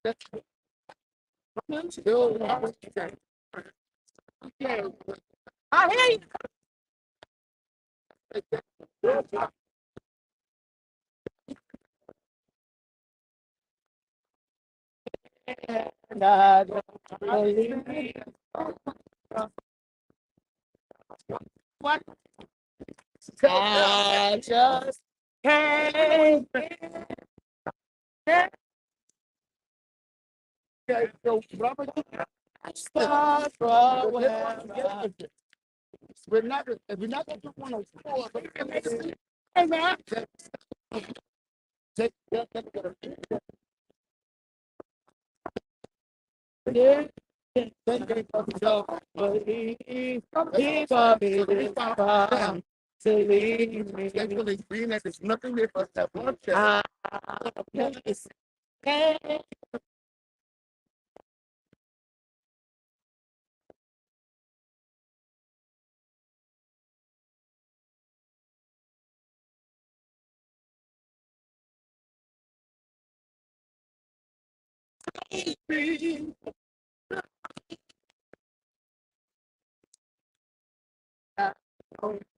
I hear you. And I don't believe what I just can't get no rubber start from where we're not going to 104, but hey man, take yeah. Thank you for the believe, he for me, to leave me. Actually, being that there's nothing there for us to have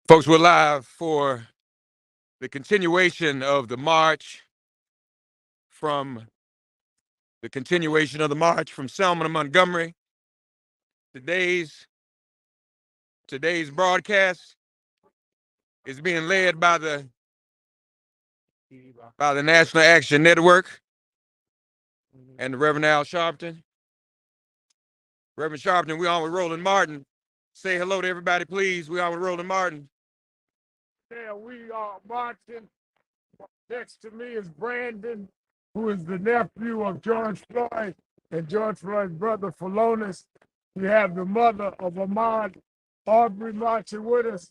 Folks, we're live for the continuation of the march from Selma to Montgomery. Today's broadcast is being led by the National Action Network and the Reverend Al Sharpton. Reverend Sharpton, we on with Roland Martin. Say hello to everybody, please. We on with Roland Martin. Yeah, we are marching. Next to me is Brandon, who is the nephew of George Floyd and George Floyd's brother, Phalonis. We have the mother of Ahmaud Arbery marching with us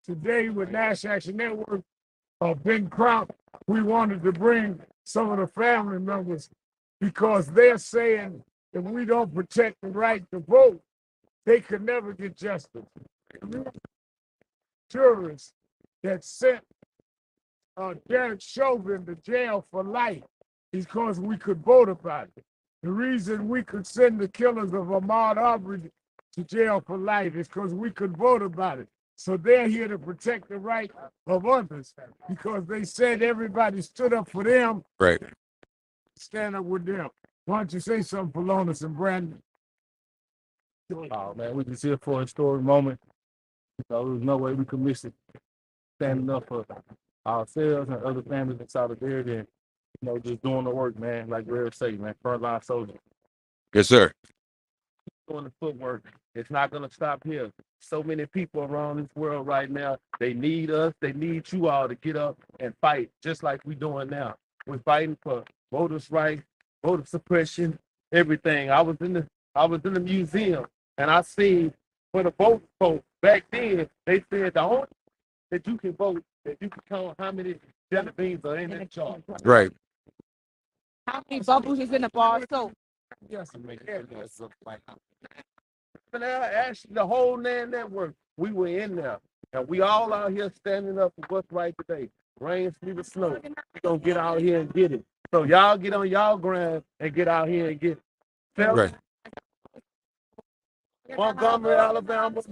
today with National Action Network. Ben Crump. We wanted to bring some of the family members because they're saying if we don't protect the right to vote, they could never get justice. Tourists that sent Derek Chauvin to jail for life is because we could vote about it. The reason we could send the killers of Ahmaud Arbery to jail for life is because we could vote about it. So they're here to protect the right of others because they said everybody stood up for them. Right. Stand up with them. Why don't you say something, Phalonis and Brandon? Oh man, we just here for a historic moment. So there's no way we could miss it. Standing up for ourselves and other families in solidarity and just doing the work, man. Like Rev say, man, frontline soldier. Yes, sir. Doing the footwork. It's not gonna stop here. So many people around this world right now, they need us, they need you all to get up and fight, just like we're doing now. We're fighting for voters' rights, voter suppression, everything. I was in the museum and I seen for the vote back then, they said the only that you can vote, that you can count how many jelly beans are in that jar. Right. how many bubbles is in the bar of soap. Yes, but actually, the whole NAN network, we were in there. And we all out here standing up for what's right today. Rain, sleet, or snow. We're going to get out here and get it. So y'all get on y'all ground and get out here and get it. Right. Montgomery, Alabama.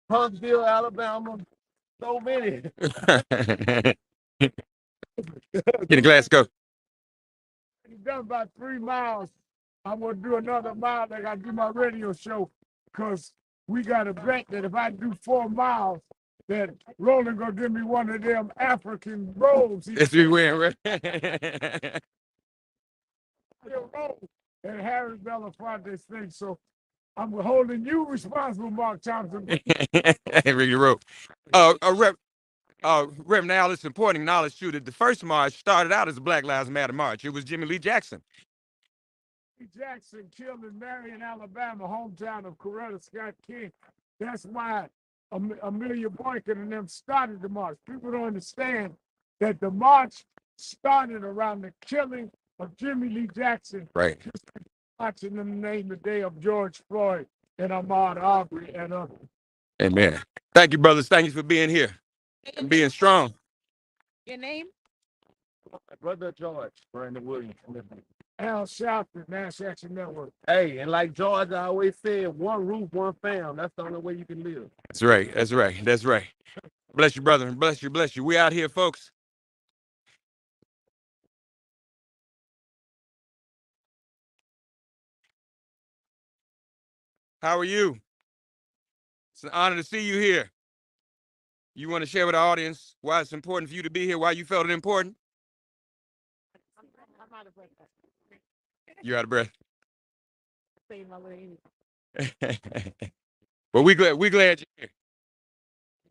Huntsville, Alabama. So many. Get a glass, go. You've done about 3 miles. I'm going to do another mile. I got to do my radio show because we got a bet that if I do 4 miles, that Roland going to give me one of them African rolls. Yes, we win, right? And Harry Belafonte's thing. So I'm holding you responsible, Mark Thompson. Ricky Rope. Rev, now it's important to acknowledge too that the first march started out as a Black Lives Matter march. It was Jimmy Lee Jackson. Jackson killed in Marion, Alabama, hometown of Coretta Scott King. That's why Amelia Boykin and them started the march. People don't understand that the march started around the killing of Jimmy Lee Jackson. Right. Marching in the name today of George Floyd and Ahmaud Arbery and others. Amen. Thank you, brothers. Thank you for being here and being strong. Your name? Brother George, Brandon Williams. Al Sharpton, Mass Action Network. Hey, and like George always said, one roof, one fam. That's the only way you can live. That's right. That's right. That's right. Bless you, brother. Bless you. Bless you. We out here, folks. How are you? It's an honor to see you here. You want to share with our audience why it's important for you to be here, why you felt it important? You're out of breath. But we glad you're here.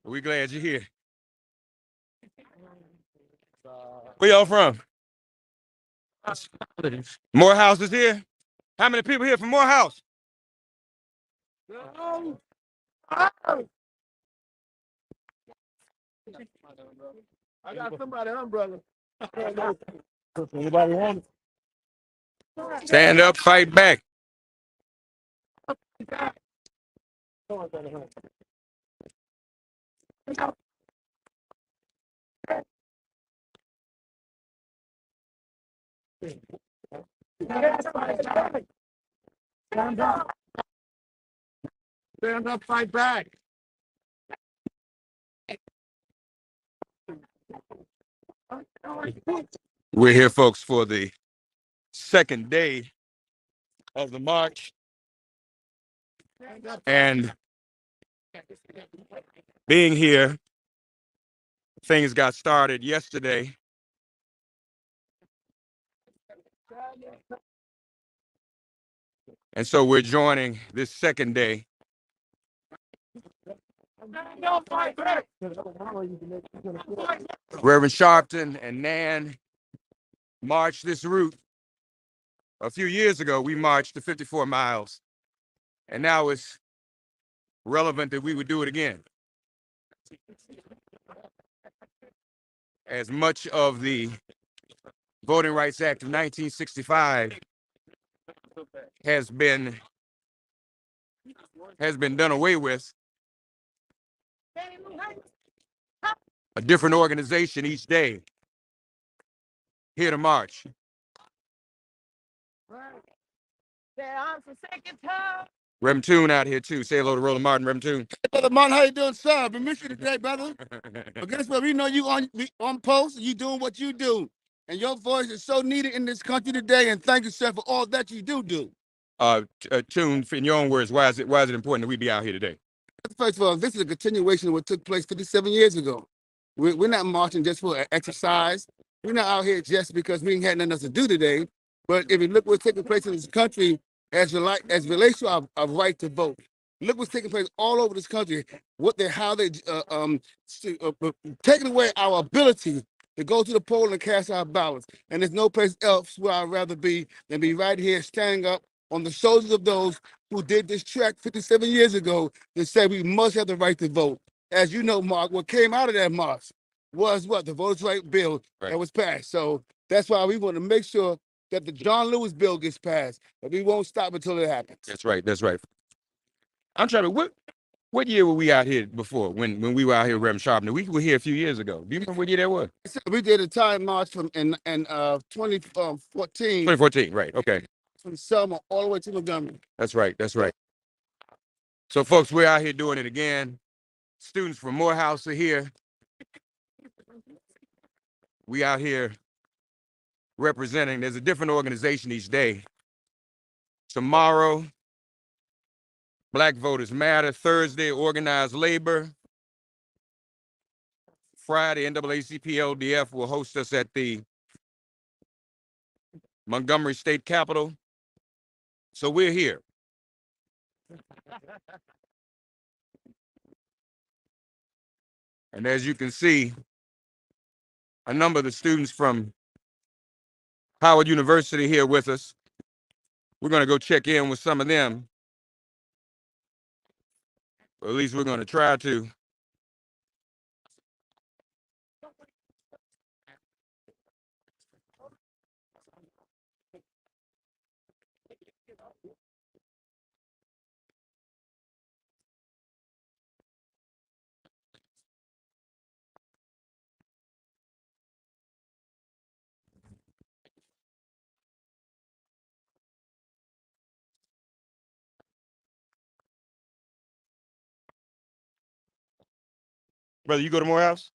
We glad you're here. Where y'all from? Morehouse is here. How many people here from Morehouse? I got somebody umbrella. Anybody want Stand up, fight back. stand up? Stand up, fight back. We're here, folks, for the second day of the march. And being here, things got started yesterday. And so we're joining this second day. Reverend Sharpton and Nan marched this route. A few years ago, we marched the 54 miles. And now it's relevant that we would do it again. As much of the Voting Rights Act of 1965 has been done away with, a different organization each day here to march. Rem Toon out here too. Say hello to Roland Martin, Rem Toon. Hey, Brother Martin, how you doing, sir? I've been missing you today, brother. But guess what? We know you on post, you doing what you do. And your voice is so needed in this country today. And thank you, sir, for all that you do. Toon, in your own words, why is it important that we be out here today? First of all, this is a continuation of what took place 57 years ago. We're not marching just for exercise. We're not out here just because we ain't had nothing else to do today. But if you look what's taking place in this country as relates to our right to vote, look what's taking place all over this country. How they taking away our ability to go to the poll and cast our ballots. And there's no place else where I'd rather be than be right here standing up on the shoulders of those who did this trek 57 years ago to say we must have the right to vote. As you know, Mark, what came out of that march was what? The Voters' Right Bill that was passed. So that's why we want to make sure that the John Lewis bill gets passed, but we won't stop until it happens. That's right. That's right. I'm trying to, what year were we out here before when we were out here with Reverend Sharpton? We were here a few years ago. Do you remember what year that was? We did a time march from in 2014. 2014, right. Okay. From Selma all the way to Montgomery. That's right. That's right. So, folks, we're out here doing it again. Students from Morehouse are here. We out here representing. There's a different organization each day. Tomorrow, Black Voters Matter. Thursday, Organized Labor. Friday, NAACP-LDF will host us at the Montgomery State Capitol. So we're here. And as you can see, a number of the students from Howard University here with us. We're going to go check in with some of them. Or at least we're going to try to. Brother, you go to Morehouse?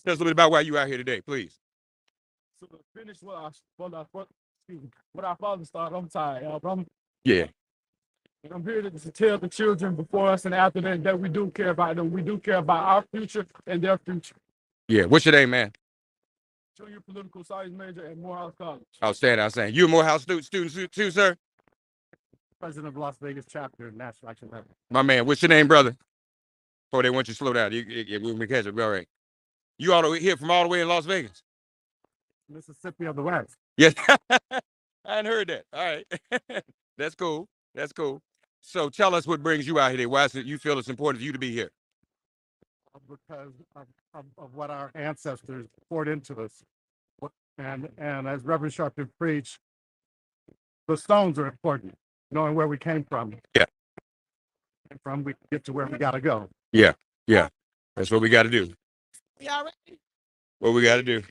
Tell us a little bit about why you out here today, please. So to finish what our father started, I'm tired. Yeah. I'm here to tell the children before us and after them that we do care about them. We do care about our future and their future. Yeah. What's your name, man? Junior political science major at Morehouse College. Outstanding. You a Morehouse student too, sir? President of Las Vegas chapter, National Action Network. My man, what's your name, brother? Oh, they want you to slow down. We'll catch it. All right. You all here from all the way in Las Vegas? Mississippi of the West. Yes. I hadn't heard that. All right. That's cool. That's cool. So tell us what brings you out here. Why is it you feel it's important for you to be here? Because of what our ancestors poured into us. And as Reverend Sharpton preached, the stones are important, knowing where we came from. Yeah. And from we get to where we got to go. Yeah. Yeah. That's what we got to do. Y'all ready? What we got to do.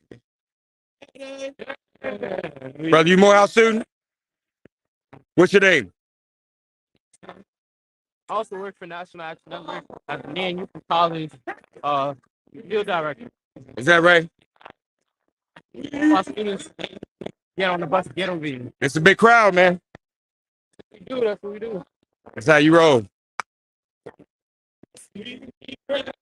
Brother, you Morehouse student? What's your name? I also work for National Action Network as a man youth college field director. Is that right? My students get on the bus, get on the. It's a big crowd, man. That's what we do. That's how you roll. We ready,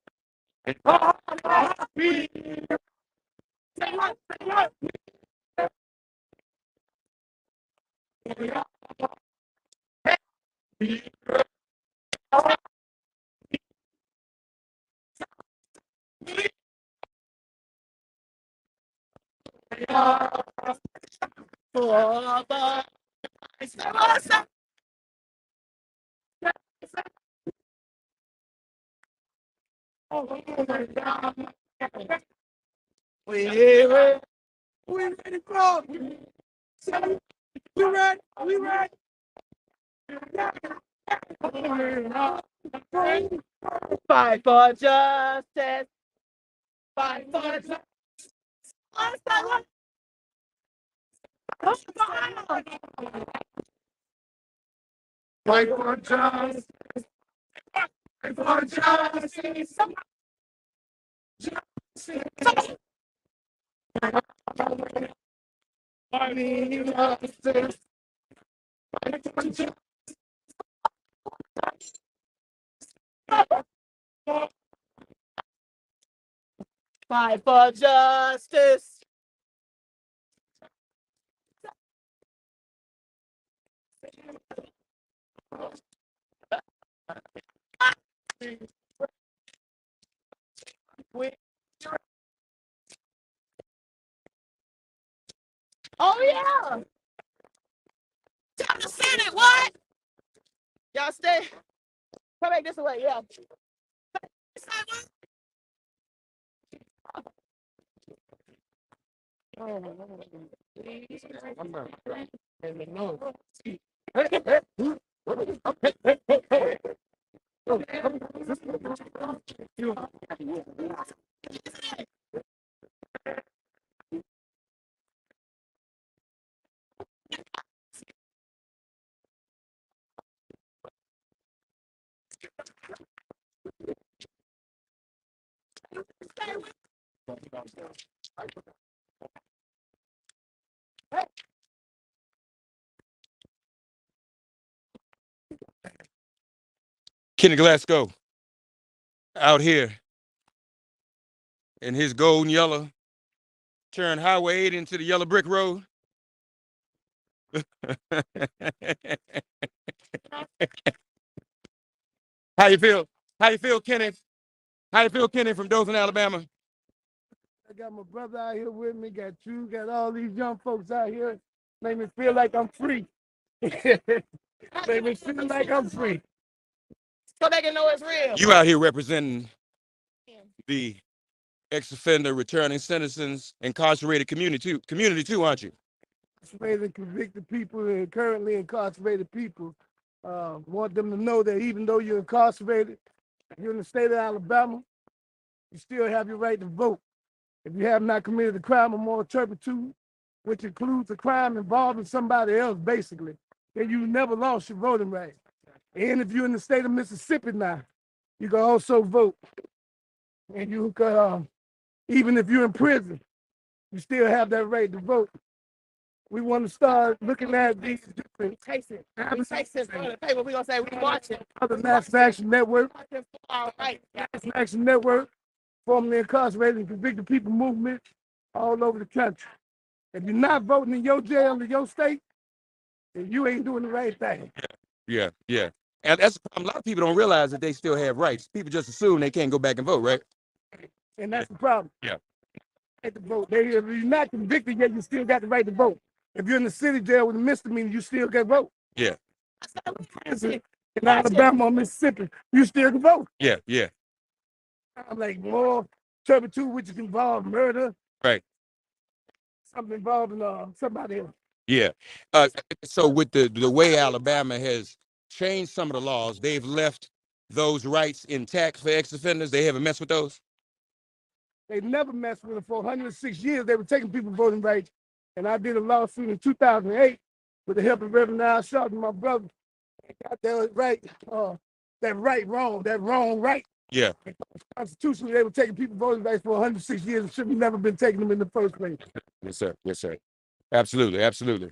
to go. We ready. Fight for justice. Fight for justice. Fight for justice. Fight for justice. Fight for justice. Oh yeah. Tell the Senate what? Y'all stay. Come back this way, yeah. Kenny Glasgow out here in his gold and yellow, turn Highway 8 into the yellow brick road. How you feel? How you feel, Kenny? How you feel, Kenny, from Dothan, Alabama? I got my brother out here with me, got you, got all these young folks out here. Make me feel like I'm free. Make me feel like I'm free. So they can know it's real. You out here representing the ex-offender, returning citizens, incarcerated community too, aren't you? Incarcerated, convicted people and currently incarcerated people. Want them to know that even though you're incarcerated, you're in the state of Alabama, you still have your right to vote. If you have not committed a crime of moral turpitude, which includes a crime involving somebody else, basically, then you never lost your voting right. And if you're in the state of Mississippi now, you can also vote. and you could, even if you're in prison, you still have that right to vote. We want to start looking at these different We chasing for the paper. We gonna say we marching. other National Action Network, Marching for our rights. National Action Network, formerly incarcerated and convicted people movement all over the country. If you're not voting in your jail in your state, then you ain't doing the right thing. Yeah, yeah. And that's a lot of people don't realize that they still have rights. People just assume they can't go back and vote, right? And that's the problem. Yeah. Right to vote. If you're not convicted yet, you still got the right to vote. If you're in the city jail with a misdemeanor, you still can vote. Yeah. Prison in Alabama or Mississippi, you still can vote. Yeah, yeah. I'm like more turpitude, which is involved murder, Right. something involving somebody else. Yeah. So with the way Alabama has changed some of the laws, they've left those rights intact for ex-offenders. They haven't messed with those. They never messed with it for 106 years. They were taking people voting rights. And I did a lawsuit in 2008 with the help of Reverend Al Sharpton, my brother. Got that right, that wrong right. Yeah. Constitutionally, they were taking people voting rights for 106 years and should have never been taking them in the first place. Yes, sir. Yes, sir. Absolutely. Absolutely.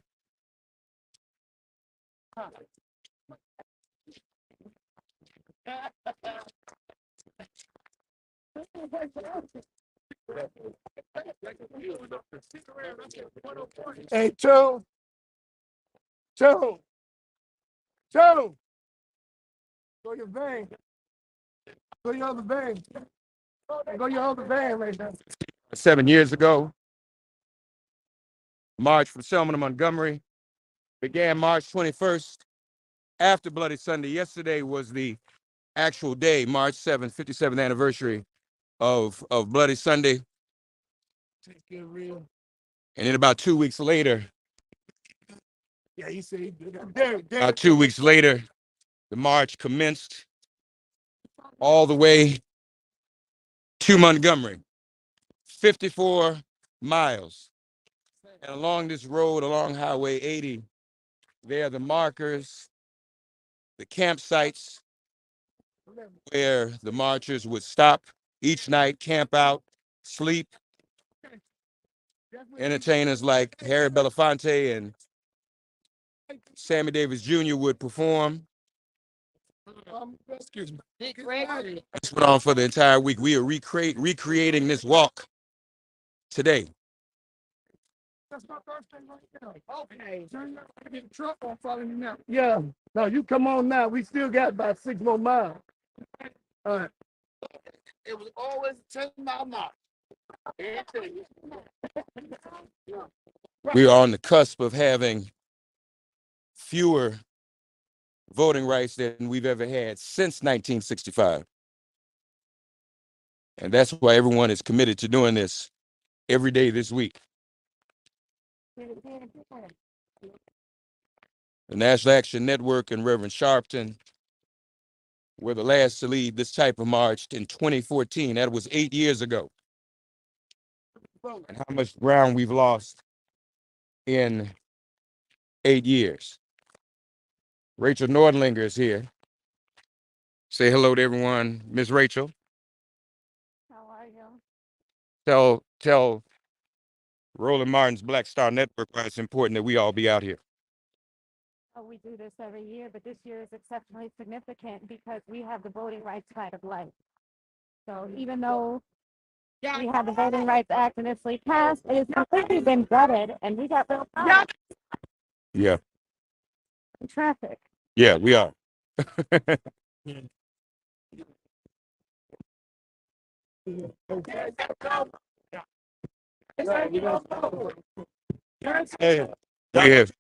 Hey, Joe, go your van. Go your other van. Go your other van right now. 7 years ago, march from Selma to Montgomery began March 21st. After Bloody Sunday, yesterday was the actual day, March 7th, 57th anniversary of Bloody Sunday. Take it real. And then about 2 weeks later, Yeah, he said, about 2 weeks later, the march commenced all the way to Montgomery, 54 miles. And along this road, along Highway 80, there are the markers, the campsites where the marchers would stop each night, camp out, sleep. Entertainers like Harry Belafonte and Sammy Davis Jr. would perform. Excuse me. This went on for the entire week. We are recreating this walk today. That's my birthday right now. Okay. Turn up, get the truck on, follow me now. Yeah. No, you come on now. We still got about 6 more miles. All right. It was always a 10-mile march. We are on the cusp of having fewer voting rights than we've ever had since 1965. And that's why everyone is committed to doing this every day this week. The National Action Network and Reverend Sharpton were the last to lead this type of march in 2014. That was 8 years ago. And how much ground we've lost in 8 years. Rachel Nordlinger is here. Say hello to everyone, Miss Rachel. How are you? Tell Roland Martin's Black Star Network why it's important that we all be out here. Oh, we do this every year, but this year is exceptionally significant because we have the Voting Rights Side of life. So even though we have the Voting Rights Act initially passed, it has completely been gutted, and we got real problems Yeah, in traffic. yeah, we are. Hey, We have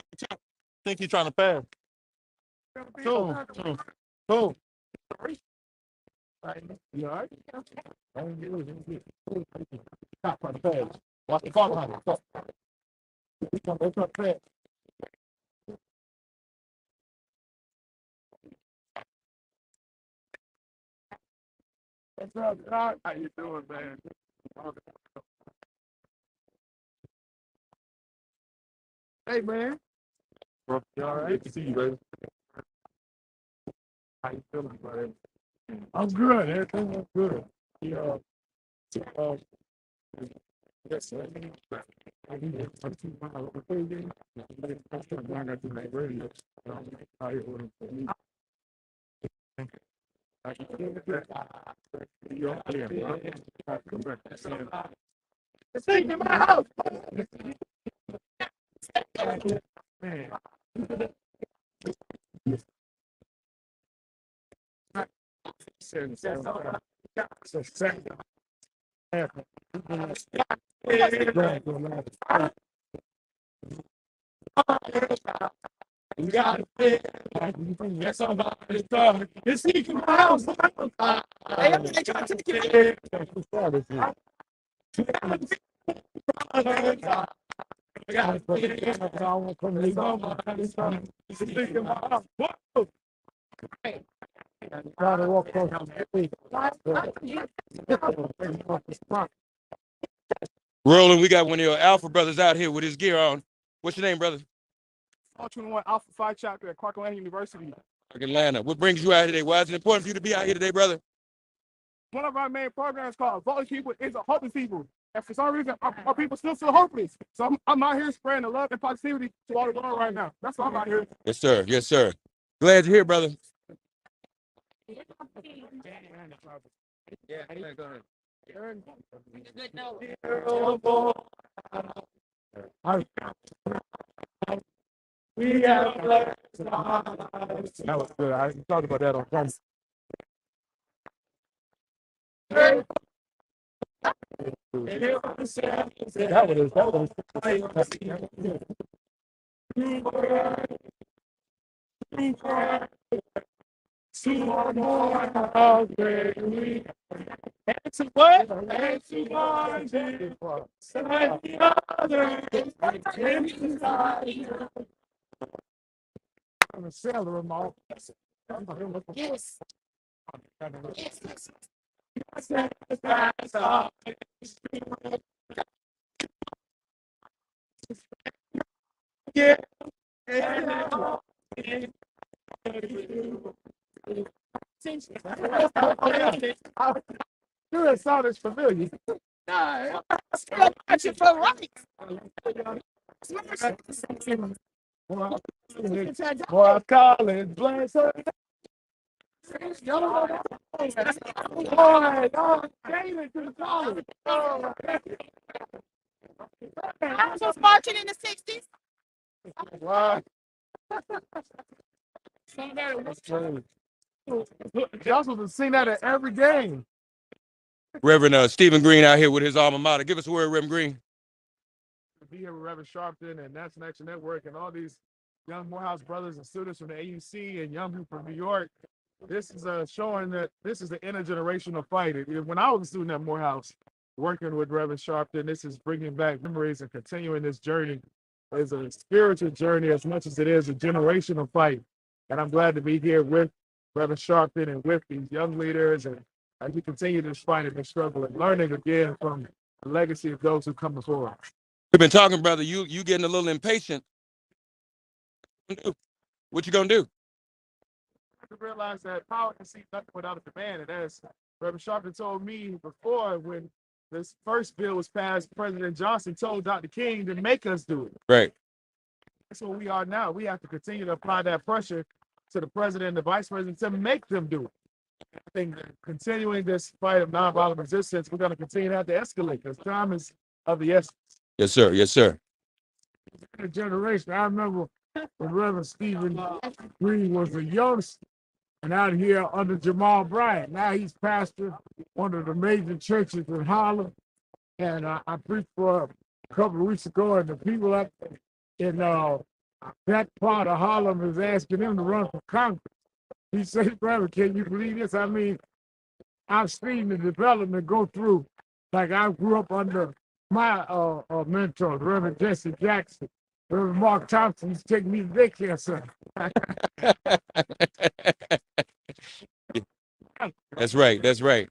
think you're trying to pass. Two. You all right? Stop trying to pass. Watch the car behind you. Stop. Let's try to pass. What's up, Doc? How you doing, man? Hey, man. You all right? Good to see you, baby. How you feeling, buddy? I'm good. Everything is good. Yeah. Yes, sir. I need to come to my local building. I'm going to do my radio. I can do that. You're clear. It's in my house. Man. You got it. That's all about this stuff. It's in my house. Hey, I'm trying to take it. I got to put it in. I want to leave on. It's in my house. Whoa. Try to walk close to Rolling, we got one of your Alpha brothers out here with his gear on. What's your name, brother? 21 Alpha Phi chapter at Clark University. Atlanta. What brings you out today? Why is it important for you to be out here today, brother? One of our main programs called Voting People is a hoping people. And for some reason, our people still feel hopeless. So I'm out here spreading the love and positivity to all the world right now. That's why I'm out here. Yes, sir. Yes, sir. Glad you're here, brother. Yeah, go ahead. We have that was good. I talked about that on camera. I'm a sailor, remote. Yes. Yeah. You that sound is familiar. No, I'm watching for right. Boy, college, bless her. Boy, David to the college. I was just marching in the 60s. Wow. Y'all supposed to sing that at every game. Reverend Stephen Green out here with his alma mater. Give us a word, Reverend Green. Be here with Reverend Sharpton and National Action Network and all these young Morehouse brothers and students from the AUC and young people from New York. This is showing that this is the intergenerational fight. When I was a student at Morehouse, working with Reverend Sharpton, this is bringing back memories and continuing this journey. It's a spiritual journey as much as it is a generational fight. And I'm glad to be here with Reverend Sharpton and with these young leaders, and as we continue this fight and this struggle and learning again from the legacy of those who come before us. We've been talking, brother. You getting a little impatient. What you gonna do? To realize that power can see nothing without a demand. And as Reverend Sharpton told me before, when this first bill was passed, President Johnson told Dr. King to make us do it. Right. That's what we are now. We have to continue to apply that pressure to the president and the vice president to make them do it. I think that continuing this fight of nonviolent resistance, we're going to continue to have to escalate because time is of the essence. Yes, sir. Yes, sir. A generation. I remember when Reverend Stephen Green was a youngster and out here under Jamal Bryant. Now he's pastor one of the major churches in Harlem. And I preached for a couple of weeks ago, and the people up in that part of Harlem is asking him to run for Congress. He said, brother, can you believe this? I mean, I've seen the development go through. Like I grew up under my mentors, Reverend Jesse Jackson, Reverend Mark Thompson. He's taking me to daycare center. That's right. That's right.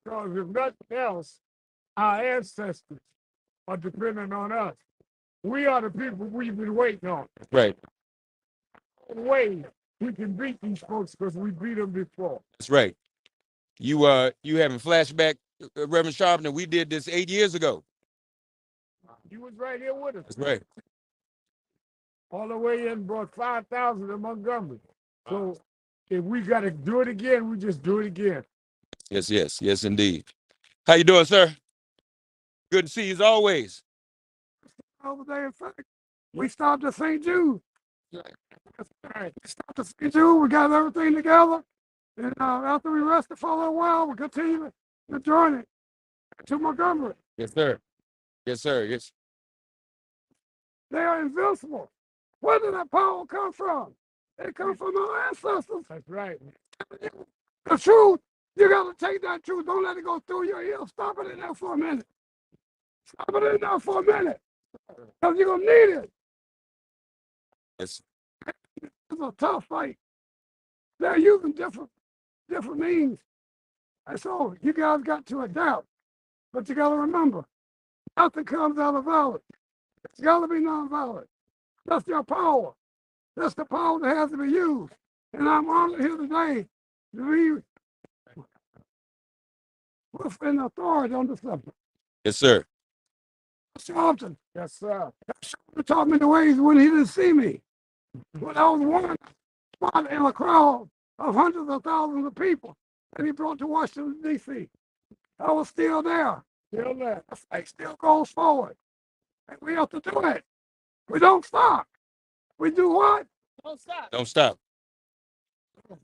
Because if nothing else, our ancestors are dependent on us. We are the people we've been waiting on. Right. Way we can beat these folks because we beat them before. That's right. You having flashback, Reverend Sharpton? We did this 8 years ago. You was right here with us. That's right. All the way in, brought 5,000 to Montgomery. So if we got to do it again, we just do it again. Yes, yes, yes, indeed. How you doing, sir? Good to see you as always. Over there, in fact, we stopped at St. Jude. That's right. We stopped at St. Jude. We got everything together. And after we rested for a little while, we continued the journey to Montgomery. Yes, sir. Yes, sir. Yes. They are invincible. Where did that power come from? It comes from our ancestors. That's right. The truth, you got to take that truth. Don't let it go through your ear. Stop it in there for a minute. Stop it in there for a minute. Because you're going to need it. Yes. It's a tough fight. They're using different means. And so you guys got to adapt. But you got to remember, nothing comes out of violence. It's got to be nonviolent. That's your power. That's the power that has to be used. And I'm honored here today to be within authority on the subject. Yes, sir. Sharpton. Yes, sir. Sharpton taught me the ways when he didn't see me. When I was one spot in a crowd of hundreds of thousands of people that he brought to Washington, D.C. I was still there. Still there. The fight still goes forward. And we have to do it. We don't stop. We do what? Don't stop. Don't stop.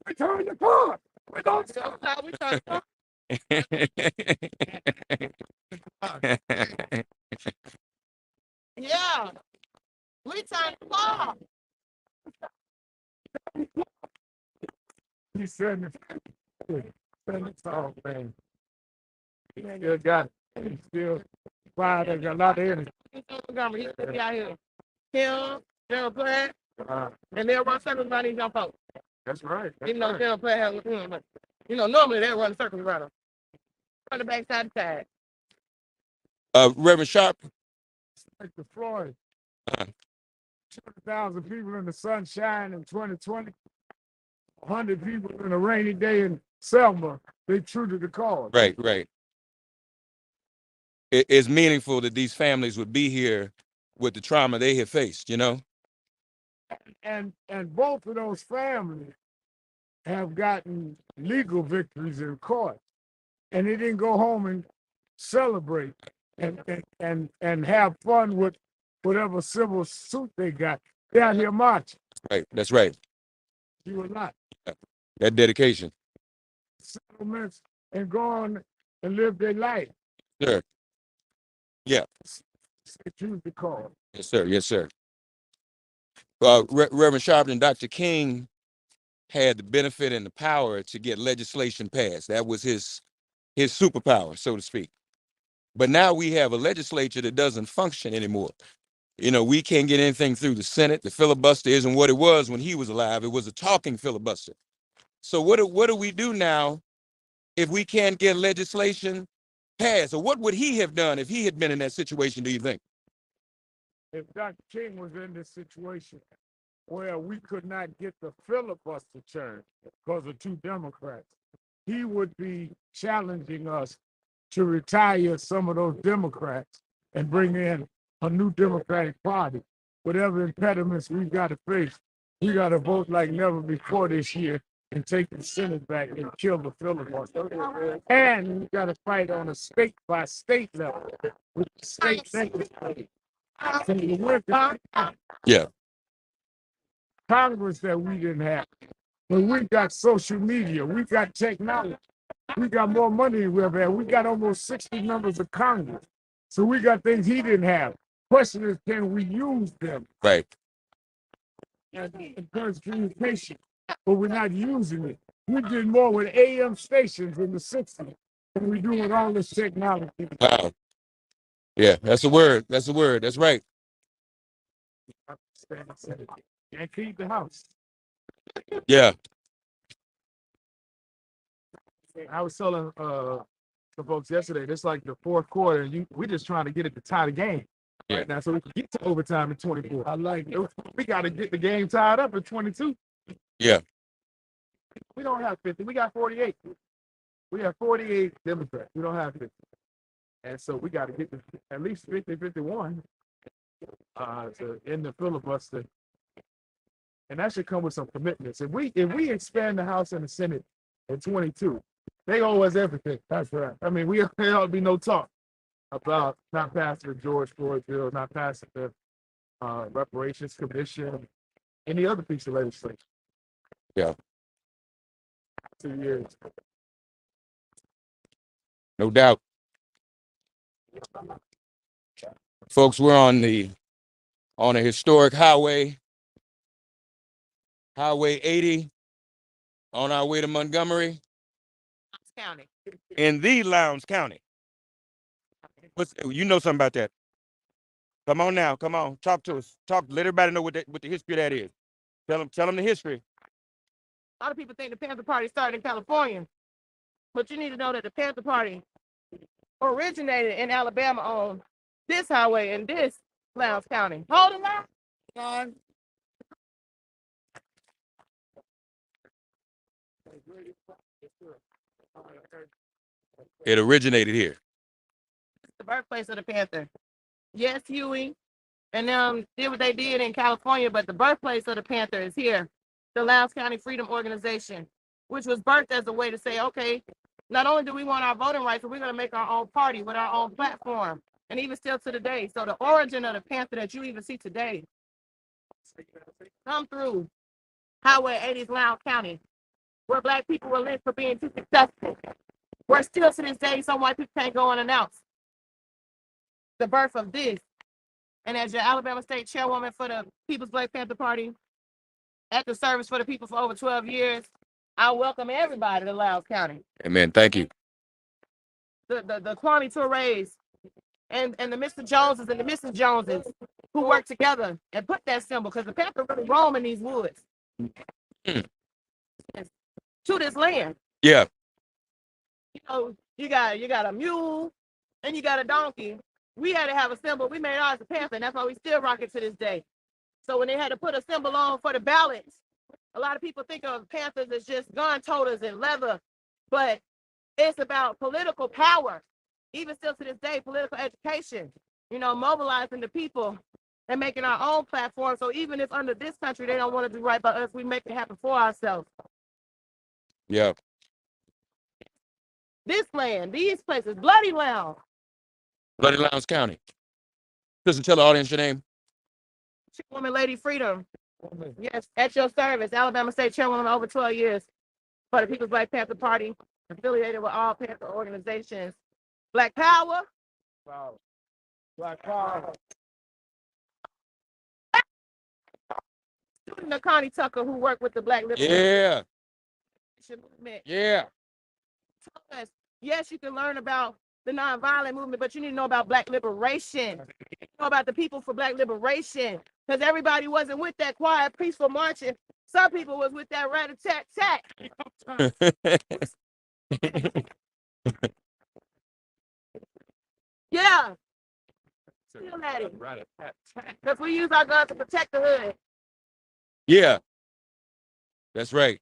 We turn the clock. We don't Don't stop. stop. We turn it on. Yeah. We turn the ball. He said it's all, man. He still got it. He still fired. Got a lot of energy. He's still be out here. Him, General Platt, and they'll run circles around these young folks. That's right. You know, General Platt has, normally they run circles around them. Run the back side to side. Reverend Sharp. Like the Floyd. 200,000 people in the sunshine in 2020. 100 people in a rainy day in Selma. They true to the cause. Right, right. It's meaningful that these families would be here with the trauma they have faced, you know? And both of those families have gotten legal victories in court. And they didn't go home and celebrate and have fun with whatever civil suit they got. They're out here marching. Right, that's right. You will not. That dedication. Settlements and go on and live their life. Sure. Yeah. They choose the cause. Yes, sir. Yes, sir. Reverend Sharpton, Dr. King had the benefit and the power to get legislation passed. That was his superpower, so to speak. But now we have a legislature that doesn't function anymore. You know, we can't get anything through the Senate. The filibuster isn't what it was when he was alive. It was a talking filibuster. So what do we do now if we can't get legislation passed? Or what would he have done if he had been in that situation, do you think? If Dr. King was in this situation where we could not get the filibuster turned because of two Democrats, he would be challenging us to retire some of those Democrats and bring in a new Democratic Party. Whatever impediments we've got to face, we got to vote like never before this year and take the Senate back and kill the filibuster. And we got to fight on a state by state level with the state legislature. So Yeah. Congress that we didn't have. But we got social media, we got technology, we got more money than we ever had. We got almost 60 members of Congress. So we got things he didn't have. Question is, can we use them? Right. And encourage communication, but we're not using it. We did more with AM stations in the 60s than we do with all this technology. Wow. Yeah, that's a word. That's a word. That's right. Can't keep the house. Yeah. I was telling some folks yesterday, this like the fourth quarter, and we just trying to get it to tie the game right now so we can get to overtime in 24. I like it. We got to get the game tied up in 22. Yeah. We don't have 50. We got 48. We have 48 Democrats. We don't have 50. And so we got to get to at least 50, 51 to end the filibuster. And that should come with some commitments. If we expand the House and the Senate in 22, they owe us everything. That's right. I mean, there ought to be no talk about not passing the George Floyd bill, not passing the reparations commission, any other piece of legislation. Yeah. 2 years. No doubt. Folks, we're on a historic highway, Highway 80, on our way to Montgomery. County. In the Lowndes County. You know something about that? Come on now, come on, talk to us. Let everybody know what the history of that is. Tell them the history. A lot of people think the Panther Party started in California, but you need to know that the Panther Party originated in Alabama on this highway in this Lowndes County. Hold it line. It originated here. The birthplace of the Panther. Yes, Huey and them did what they did in California, but the birthplace of the Panther is here, the Lowndes County Freedom Organization, which was birthed as a way to say, okay, not only do we want our voting rights, but we're going to make our own party with our own platform, and even still to today. So the origin of the Panther that you even see today come through Highway 80's Lowndes County, where Black people were lynched for being too successful, where still to this day some white people can't go and announce the birth of this. And as your Alabama State Chairwoman for the People's Black Panther Party, at the service for the people for over 12 years, I welcome everybody to Lowndes County. Amen. Thank you. The Kwame Toure's and the Mr. Joneses and the Mrs. Joneses who work together and put that symbol, because the Panther really roam in these woods to this land. Yeah. You know, you got a mule and you got a donkey. We had to have a symbol. We made ours a Panther, and that's why we still rock it to this day. So when they had to put a symbol on for the ballots, a lot of people think of Panthers as just gun toters and leather, but it's about political power. Even still to this day, political education, mobilizing the people and making our own platform. So even if under this country they don't want to do right by us, we make it happen for ourselves. Yeah. This land, these places, Bloody Lowndes. Bloody Lowndes County. Listen, tell the audience your name. Chairwoman Lady Freedom. Yes, at your service, Alabama State Chairwoman over 12 years for the People's Black Panther Party, affiliated with all Panther organizations. Black Power. Wow. Black Power. Student Connie Tucker, who worked with the Black Liberation Yeah. Movement. Yeah. Yes, you can learn about the nonviolent movement, but you need to know about Black liberation. Know about the people for Black liberation, because everybody wasn't with that quiet, peaceful marching. Some people was with that rat-a-tat-tat. Yeah. Still at it. Because we use our guns to protect the hood. Yeah. That's right.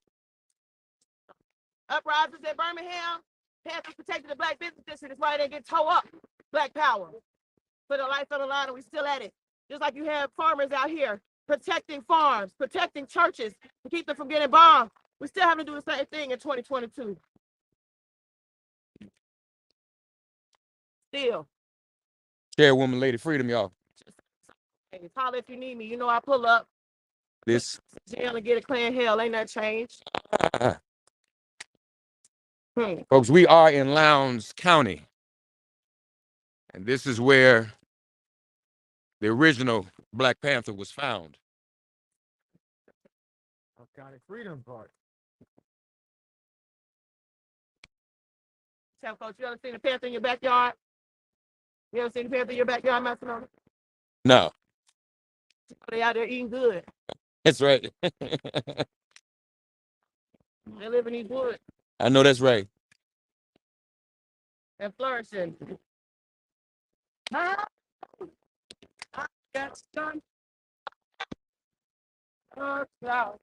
Uprisings in Birmingham, Panthers protected the Black business district. That's why they get towed up. Black Power. Put a life on the line, and we still at it. Just like you have farmers out here protecting farms, protecting churches to keep them from getting bombed. We still have to do the same thing in 2022. Still. Chairwoman Lady Freedom, y'all. Hey, holler if you need me. You know I pull up. This. Jail and get a clean hell. Ain't that changed? Folks, we are in Lowndes County. And this is where the original Black Panther was found. County Freedom Party. Tell Coach, you ever seen a panther in your backyard? You ever seen a panther in your backyard messing on it? No. They out there eating good. That's right. They live in these woods. I know that's right. And flourishing. I got sun. Cloud.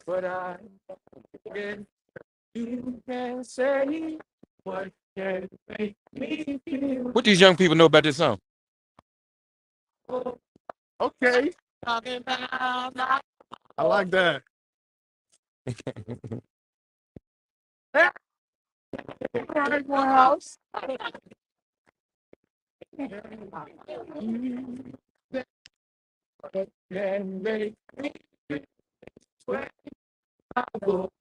But I guess you can say what can make me feel. What these young people know about this song? Okay, Talking about my I like that. All right, Morehouse. Can make me sweat. I will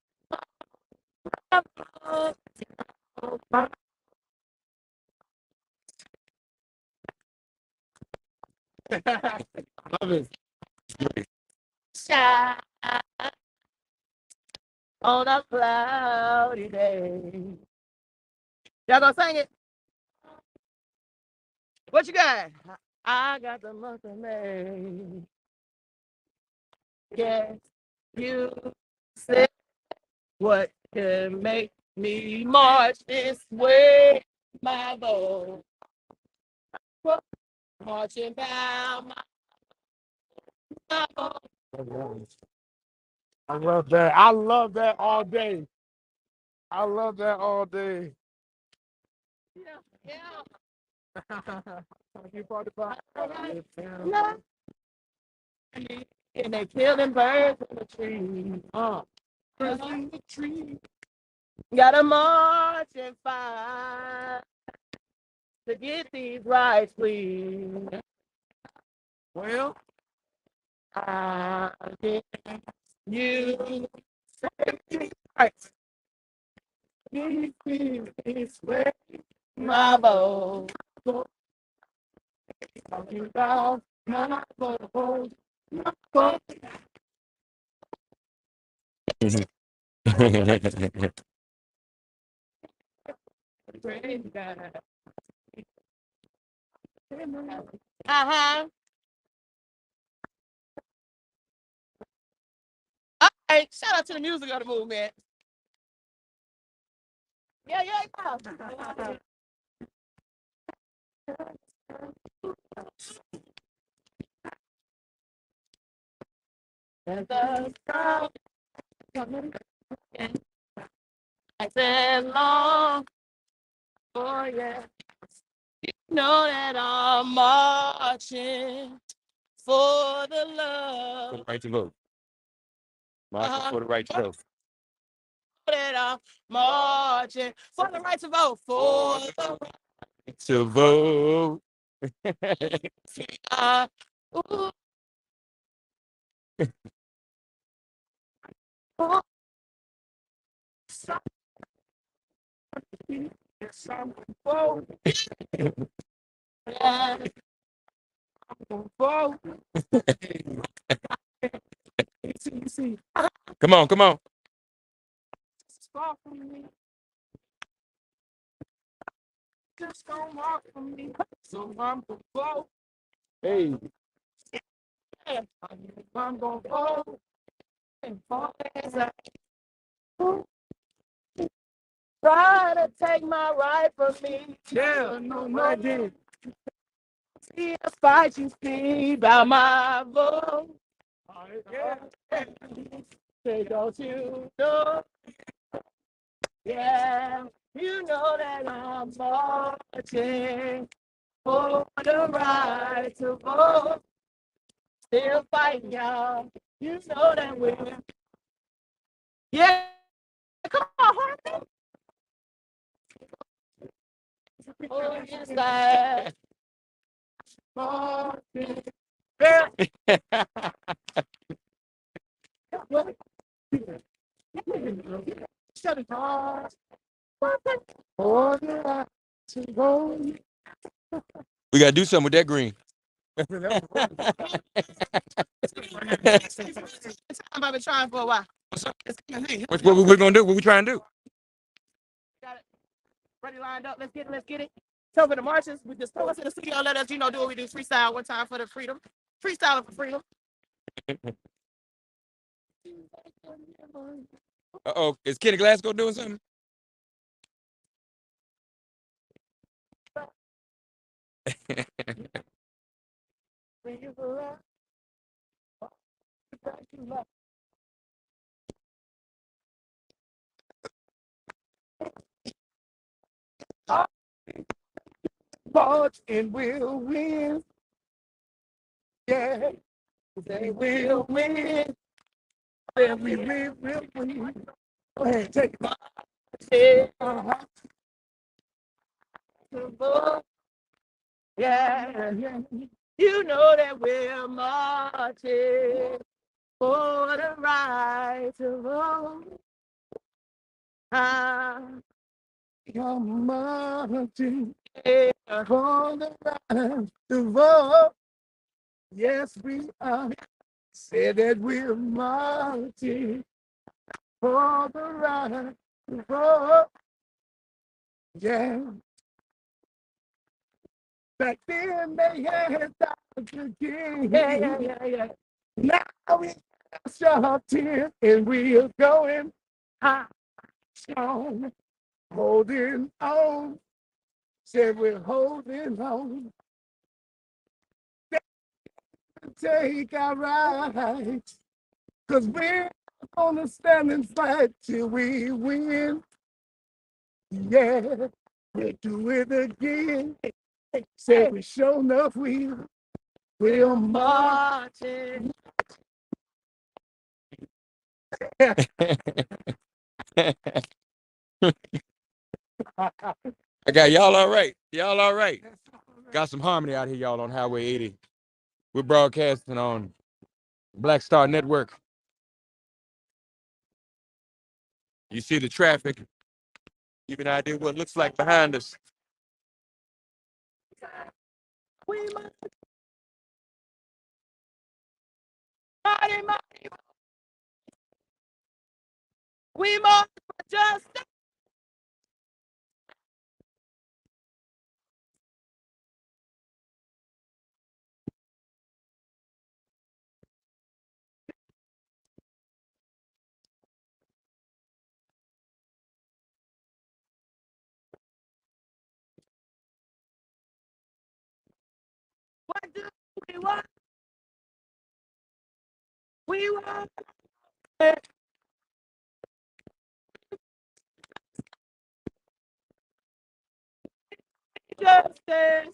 Love it. shine on a cloudy day. Y'all gonna sing it? What you got? I got the month of May. Yes, you said what can make me march this way, my boy. Marching down my boy. I love that. I love that all day. I love that all day. Yeah, yeah. Thank you for the part. Yeah. And they killing birds in the tree. Birds in the tree. Got to march and fight to get these rights, please. Well, I get you right. this way, my boy. Talking about my boy. My boy. Uh-huh. All right, shout out to the music of the movement. Yeah, yeah, yeah. And the crowd I said long, oh yeah. Know that I'm marching for the For love. the right to vote. Marching Uh-huh. for the right to vote. That I'm marching for the right to vote. For the To vote. uh, ooh, ooh, Yes, I'm bold. yeah. Bold. You see, Come on, come on. it's far from me. Just don't walk from me. So I'm gonna bold. Hey. I'm gonna bold and fall as I Try to take my right from me. yeah, no, I did. See a fight you see by my vote. Yeah. Say, don't you know? Yeah, you know that I'm marching for the right to vote. Still fighting, y'all. You know that we're. Yeah, come on, Harvey. Oh, yes, that. Marching. Girl, Shut it off. For the right to go. We gotta do something with that green. I've been trying for a while. What's what we're gonna do? What we trying to do? Got it ready lined up. Let's get it. Let's get it. So for the marches, we just throw us in the studio. Let us, do what we do. Freestyle one time for the freedom. Freestyle for freedom. Uh-oh. Is Kenny Glasgow doing something? March and we'll win. Yeah, they will win. Then we will win. Go ahead, take it. Uh-huh. Yeah, yeah. You know that we're marching for the right to vote. You're marching for the right to vote. Yes, we are. Say that we're marching for the right to vote. Yeah. Back then they had Dr. King. Yeah. Now we have tears and we're going high, strong, holding on. Said we're holding on. Take our rights. Cause we're gonna stand and fight till we win. Yeah, we'll do it again. Say we sure enough we'll marching. I got y'all all right. Y'all all right. Got some harmony out here, y'all, on Highway 80. We're broadcasting on Black Star Network. You see the traffic. Give you an idea what it looks like behind us. We must mighty, mighty. We must just what do we want? We want justice.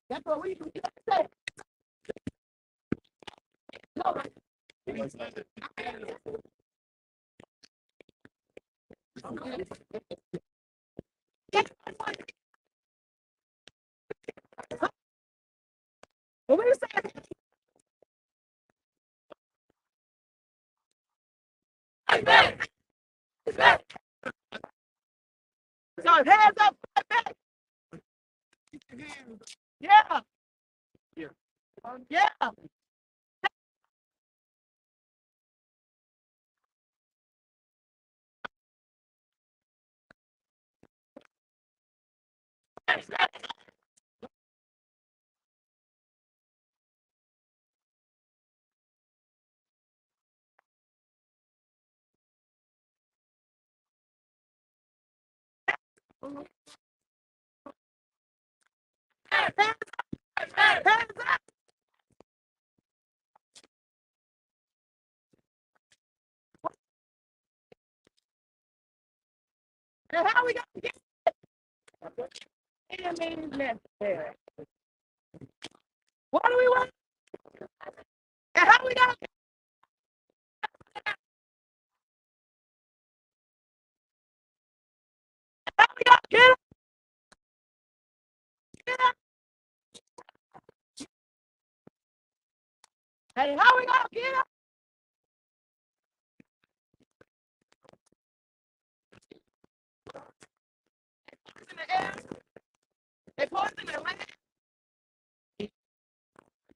That's what we say. When we say so hands up, back. Yeah, yeah. Hands up. And how we gonna get enemies necessary? What do we want? And how we gonna get them? Get them? Hey, how we gonna get them? In the air. They poison the land.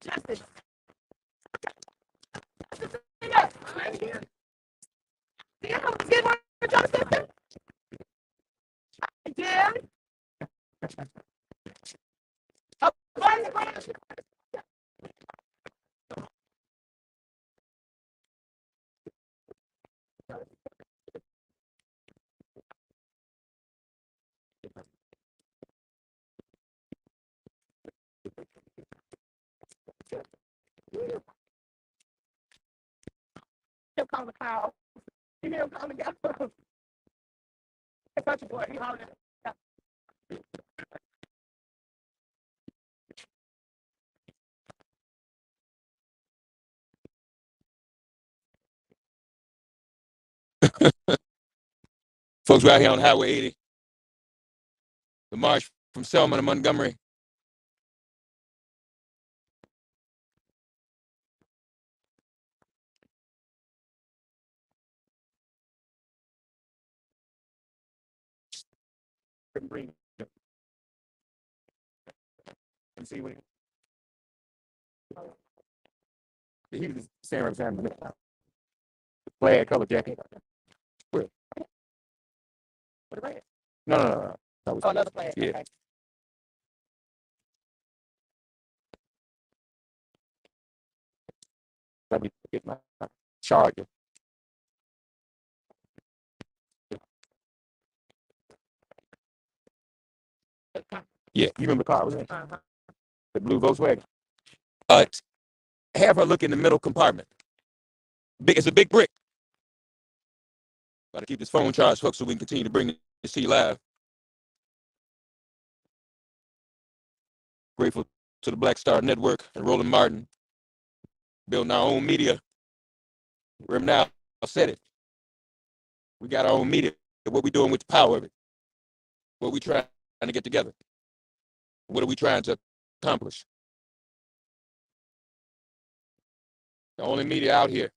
Justice. Yeah. Yeah, let's get more justice. Yeah. He'll call the cow. You hear him calling the cow. It's such a boy. He hollering. Folks, we're out here on Highway 80, the march from Selma to Montgomery. See what he was saying representing the flag color jacket. Where? What the red? No. That was, Oh, another flag. yeah. Okay. Let me get my charger. Yeah, you remember the car I was in? Uh-huh. The blue Volkswagen. Have her look in the middle compartment. It's a big brick. Got to keep this phone charged, folks, so we can continue to bring this to you live. Grateful to the Black Star Network and Roland Martin, building our own media. We're now said it. We got our own media. What we doing with the power of it? What we trying to get together? What are we trying to accomplish? The only media out here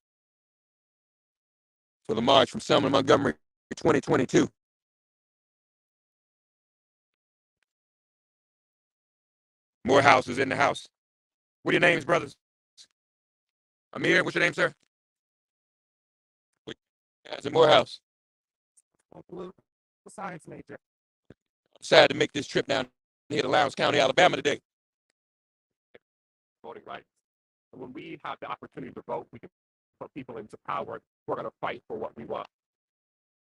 for the march from Selma to Montgomery 2022. Morehouse is in the house. What are your names, brothers? Amir, what's your name, sir? It's in Morehouse. Science major. Decided to make this trip down here to Lowndes County, Alabama today. Voting rights. When we have the opportunity to vote, we can put people into power. We're going to fight for what we want.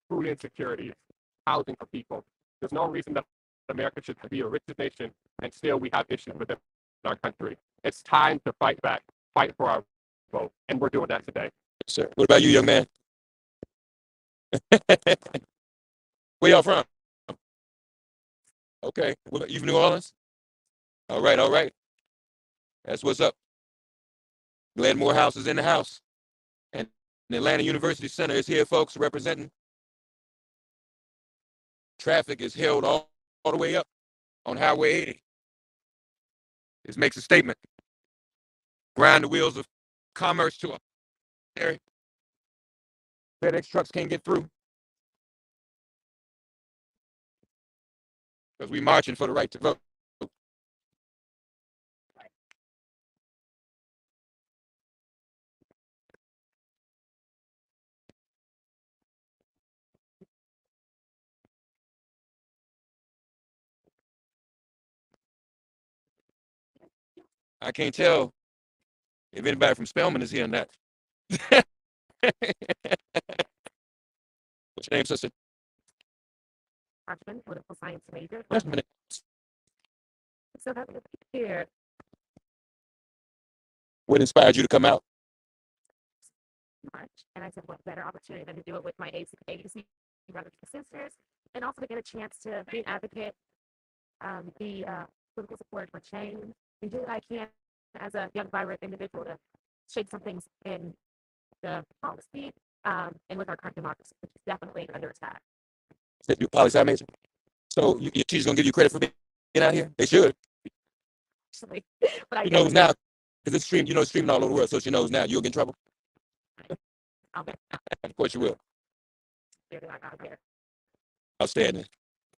Food insecurity, housing for people. There's no reason that America should be a rich nation and still we have issues within our country. It's time to fight back, fight for our vote, and we're doing that today. Yes, sir. What about you, young man? Where y'all from? Okay. You from New Orleans? All right. That's what's up. Glad Morehouse is in the house. And the Atlanta University Center is here, folks, representing. Traffic is held all the way up on Highway 80. This makes a statement. Grind the wheels of commerce to a area. FedEx trucks can't get through. Because we're marching for the right to vote. I can't tell if anybody from Spelman is here or not. What's your name, sister? Freshman, political science major. Freshman. So happy to be here. What inspired you to come out? March, and I said, what better opportunity than to do it with my agency brothers and sisters, and also to get a chance to be an advocate, be political support for change, and do what I can as a young, vibrant individual to shape some things in the policy and with our current democracy, which is definitely under attack. Said you're a poli-sci major. So your teacher's gonna give you credit for being out here? They should. Actually, but I You knows now, because it's streamed. You know, it's streaming all over the world, so she knows now. You'll get in trouble. Okay. Of course you will. Out here. Outstanding.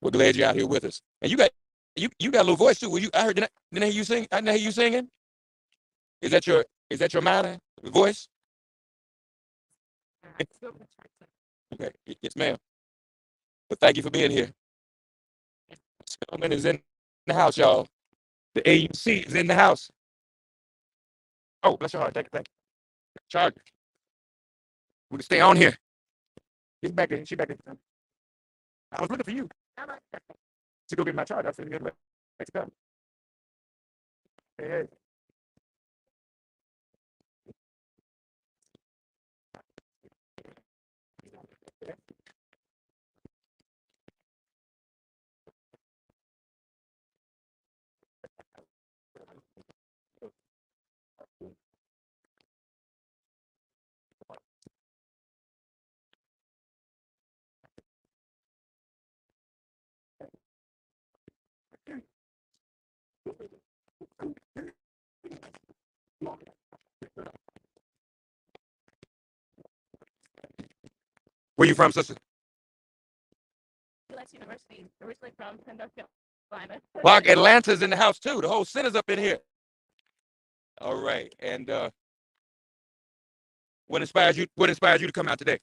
We're glad you're out here with us. And you got a little voice too. I heard didn't I hear you sing? I didn't hear you singing. Is that your minor voice? Okay, yes, ma'am. But thank you for being here. Spelman is in the house, y'all. The AUC is in the house. Oh, bless your heart. Thank you. Charge. We can stay on here. She's back in. She back in. I was looking for you to go get my charge. I said, good. Let's go. Hey, hey. Where you from, sister? University, originally from North Carolina. Clark, Atlanta's in the house too. The whole center's up in here. All right. And what inspires you? What inspires you to come out today?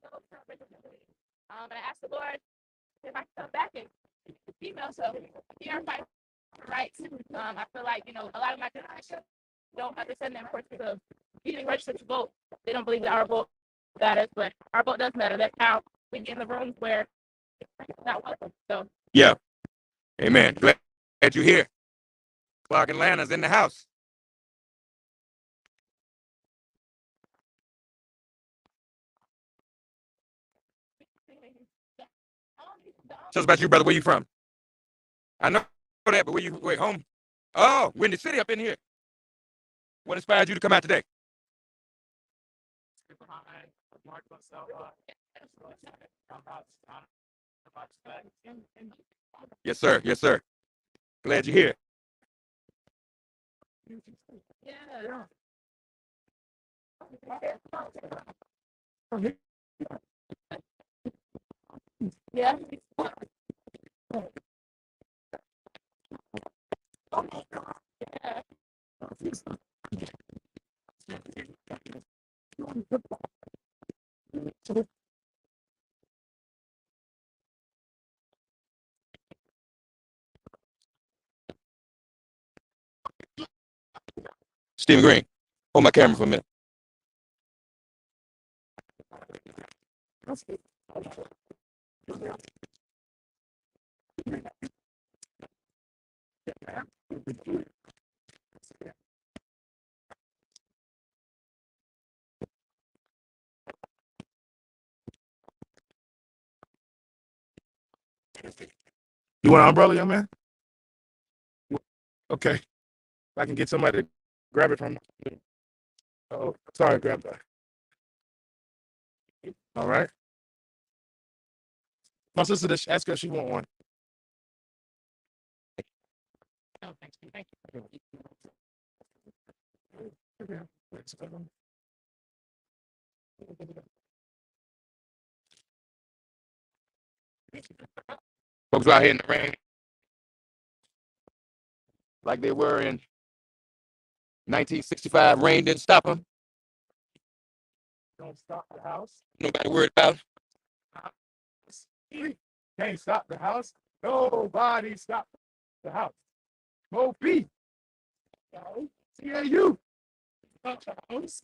But I asked the Lord if I could come back and female, so here I'm fighting for rights. I feel like, a lot of my generation don't understand the importance of getting registered to vote. They don't believe that our vote matters, but our vote does matter. That's how we get in the rooms where it's not welcome. So Yeah. Amen. Glad you're here. Clark, Atlanta's in the house. Tell us about you, brother. Where you from? I know that, but wait, home? Oh, we're in the city up in here. What inspired you to come out today? Yes, sir. Yes, sir. Glad you're here. yeah. Yeah. Stephen Green. Hold my camera for a minute. You want an umbrella, young man? Okay. If I can get somebody to grab it from me. Oh, sorry, grab that. All right. My sister, just ask her if she want one. Oh, thank you. Thank Folks out here in the rain, like they were in 1965. Rain didn't stop them. Don't stop the house. Nobody worried about Can't stop the house. Nobody stop the house. Mo B. CAU. Stop the house.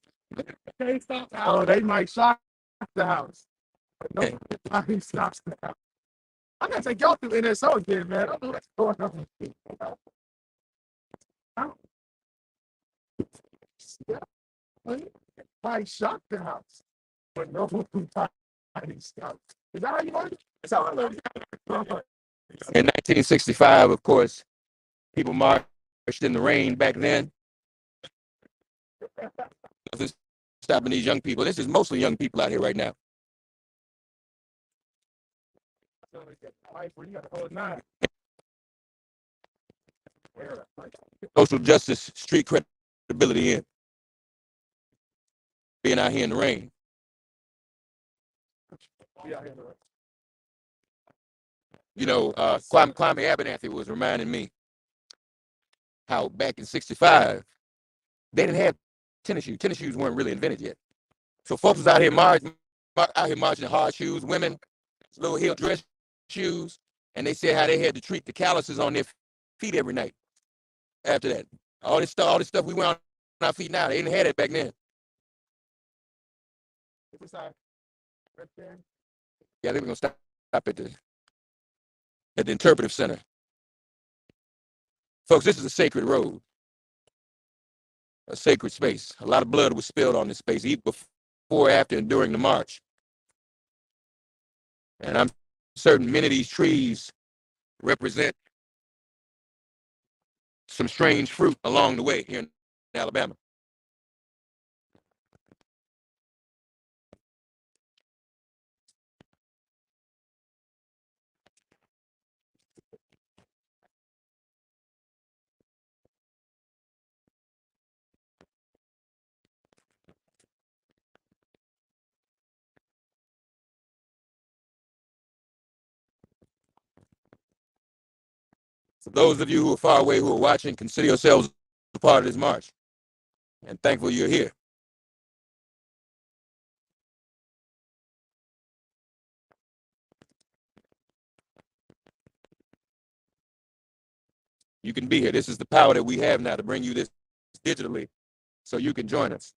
Can't stop the house. Oh, they might shock the house. But nobody stops the house. I'm gonna take y'all through NSO again, man. I don't know what's going on. Might shock the house. But nobody stops. Is that how you learned it? That's how I learned it. in 1965, of course, people marched in the rain back then. Nothing's stopping these young people. This is mostly young people out here right now. Social justice, street credibility in being out here in the rain. Kwame Abernathy was reminding me how back in '65 they didn't have tennis shoes. Tennis shoes weren't really invented yet. So folks was out here marching in hard shoes, women, little heel dress shoes, and they said how they had to treat the calluses on their feet every night. After that, all this stuff we wear on our feet now, they didn't have it back then. Yeah, I think we're gonna stop at the interpretive center. Folks, this is a sacred road, a sacred space. A lot of blood was spilled on this space, even before, after, and during the march. And I'm certain many of these trees represent some strange fruit along the way here in Alabama. For those of you who are far away who are watching, consider yourselves a part of this march and thankful you're here. You can be here. This is the power that we have now to bring you this digitally so you can join us.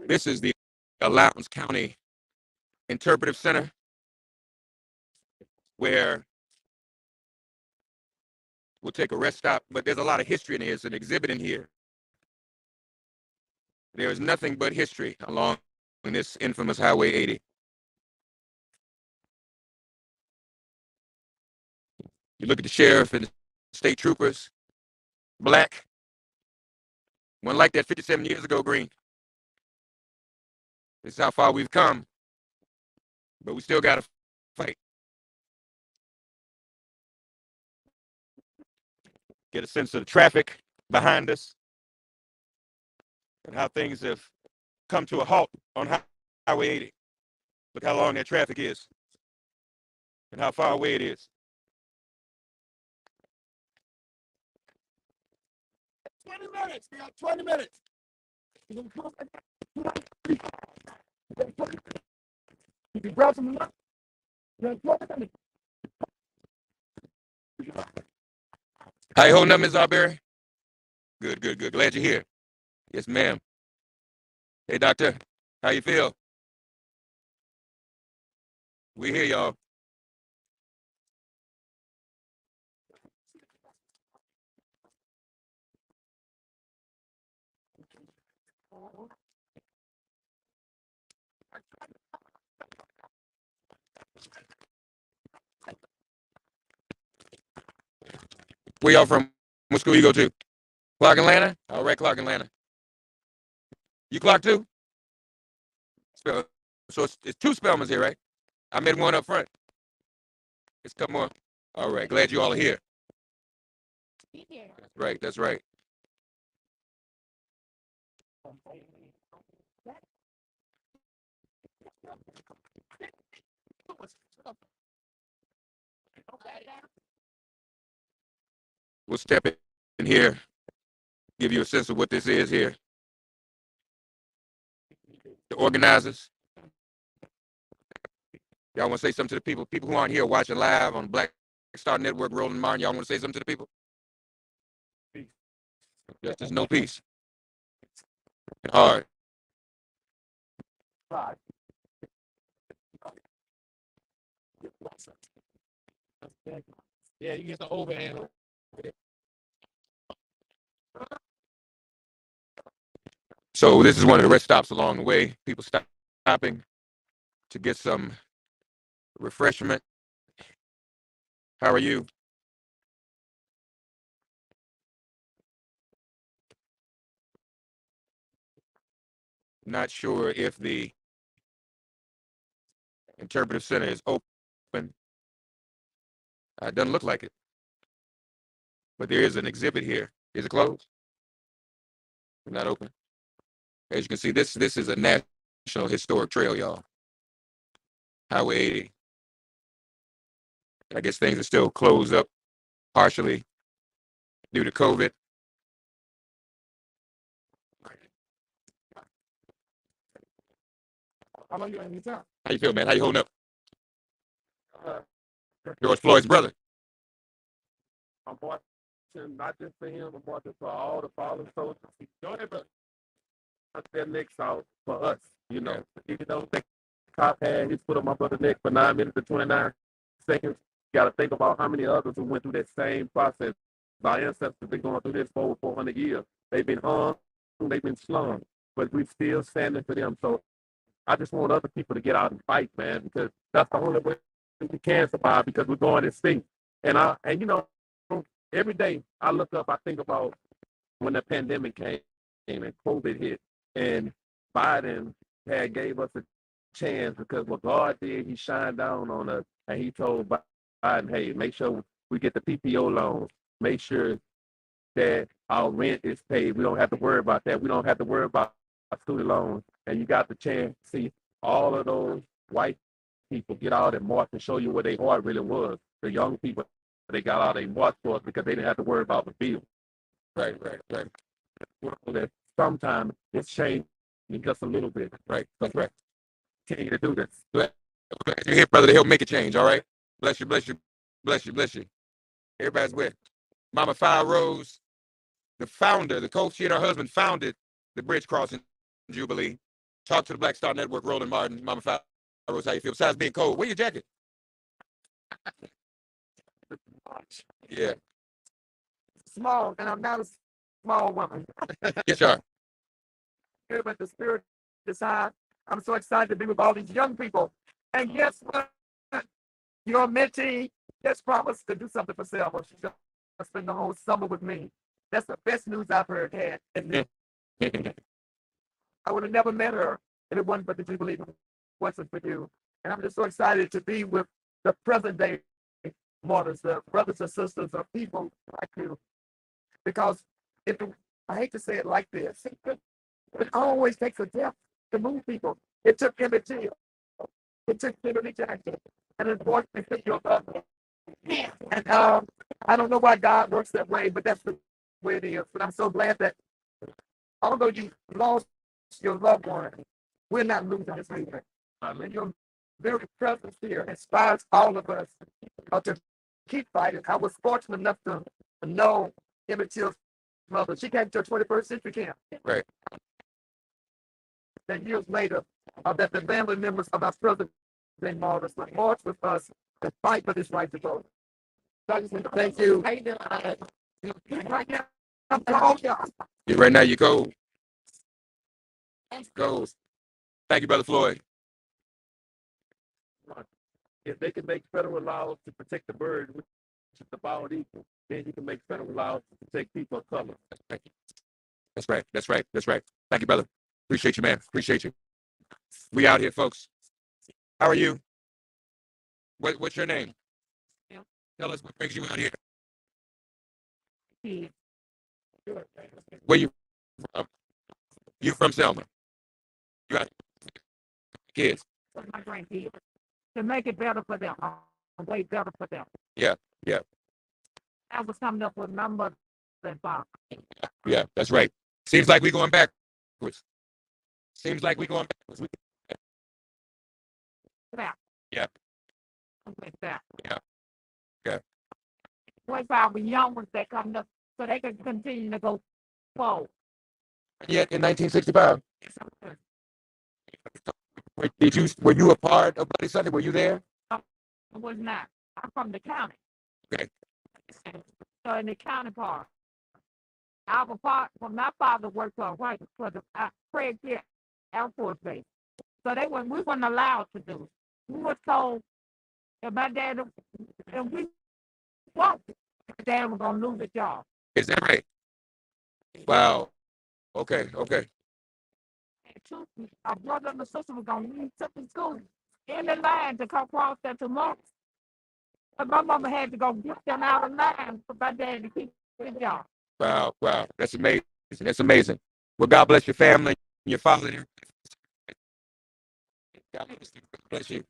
This is the Lowndes County Interpretive Center, where we'll take a rest stop, but there's a lot of history in here. It's an exhibit in here. There is nothing but history along this infamous Highway 80. You look at the sheriff and the state troopers, black. One like that 57 years ago, green. This is how far we've come, but we still got to fight. Get a sense of the traffic behind us and how things have come to a halt on Highway 80. Look how long that traffic is and how far away it is. 20 minutes. We got 20 minutes. You can grab some lunch. You got 20 minutes. How you holding up, Ms. Arbery? Good, good, good. Glad you're here. Yes, ma'am. Hey, doctor. How you feel? We hear y'all. Where y'all from? What school you go to? Clark Atlanta? All right, Clark Atlanta. You Clark too? So it's two Spelmans here, right? I made one up front. It's a couple more. All right, glad you all are here. That's right, that's right. We'll step in here, give you a sense of what this is here. The organizers. Y'all want to say something to the people who aren't here watching live on Black Star Network, Roland Martin? Y'all want to say something to the people? Justice, no peace. Hard. Yeah, you get the overhand. So this is one of the rest stops along the way. People stopping to get some refreshment. How are you? Not sure if the interpretive center is open. It doesn't look like it. But there is an exhibit here. Is it closed? Not open. As you can see, this is a national historic trail, y'all. Highway 80. I guess things are still closed up partially due to COVID. How long you in town? How you feel, man? How you holding up? George Floyd's brother. I'm watching not just for him, I'm watching for all the fallen soldiers. Go ahead, brother. Their necks out for us, you know. Even though the cop had his foot on my brother's neck for 9 minutes and 29 seconds, you got to think about how many others who went through that same process. Our ancestors have been going through this for over 400 years. They've been hung, they've been slung, but we're still standing for them. So I just want other people to get out and fight, man, because that's the only way we can survive, because we're going extinct. And you know, every day I look up, I think about when the pandemic came and COVID hit, and Biden had gave us a chance, because what God did, He shined down on us, and He told Biden, "Hey, make sure we get the PPO loans. Make sure that our rent is paid. We don't have to worry about that. We don't have to worry about student loans." And you got the chance to see all of those white people get out and march and show you what their heart really was. The young people, they got out, they marched for us because they didn't have to worry about the bill. Right. Well, that sometimes it's changing just a little bit. Right. That's right. Continue to do this. Glad you're here, brother, to help make a change. All right. Bless you. Everybody's with Mama Fire Rose, the founder, the coach. She and her husband founded the Bridge Crossing Jubilee. Talk to the Black Star Network, Roland Martin. Mama Fire Rose, how you feel? Besides being cold, wear your jacket. Yeah. Small, and I'm not a small woman. Yes, you are. Here, but the spirit is high. I'm so excited to be with all these young people. And guess what? Your mentee just promised to do something for Selma. She's going to spend the whole summer with me. That's the best news I've heard, had. And I would have never met her if it wasn't for the Jubilee. It wasn't for you. And I'm just so excited to be with the present day martyrs, the brothers and sisters of people like you. Because I hate to say it like this, it always takes a death to move people. It took Emmett Till. It took Timothy Jackson. And unfortunately, it took your brother. And I don't know why God works that way, but that's the way it is. But I'm so glad that although you lost your loved one, we're not losing this movement. And your very presence here inspires all of us to keep fighting. I was fortunate enough to know Emmett Till's mother. She came to a 21st century camp. Right. That years later, that the family members of our president martyrs would march with us to fight for this right to vote. So I just want to thank you. How you doing? Right now, I'm cold, y'all. Right now, you cold. Cold. Thank you, Brother Floyd. If they can make federal laws to protect the bird, which is the bald eagle, then you can make federal laws to protect people of color. That's right. Thank you, brother. Appreciate you, man. Appreciate you. We out here, folks. How are you? What's your name? Yeah. Tell us what brings you out here. Yeah. Where you from? You from Selma? You got kids? My grandkids. To make it better for them, way better for them. Yeah. I was coming up with my mother and father. Yeah, that's right. Seems like we're going backwards. Back. Yeah. Like that. Yeah. What about the young ones that come up so they can continue to go forward? Yet in 1965. Were you a part of Bloody Sunday? Were you there? I was not. I'm from the county. Okay. So in the county part, I was part when my father worked for the Craig Air Force Base. So we weren't allowed to do it. We were told that my dad, and we won't, my dad was gonna lose the job. Is that right? Wow. Okay. Our brother and the sister were gonna leave something school in the line to come across that tomorrow. But my mama had to go get them out of line for my dad to keep his job. Wow. That's amazing. Well, God bless your family and your father. God bless you.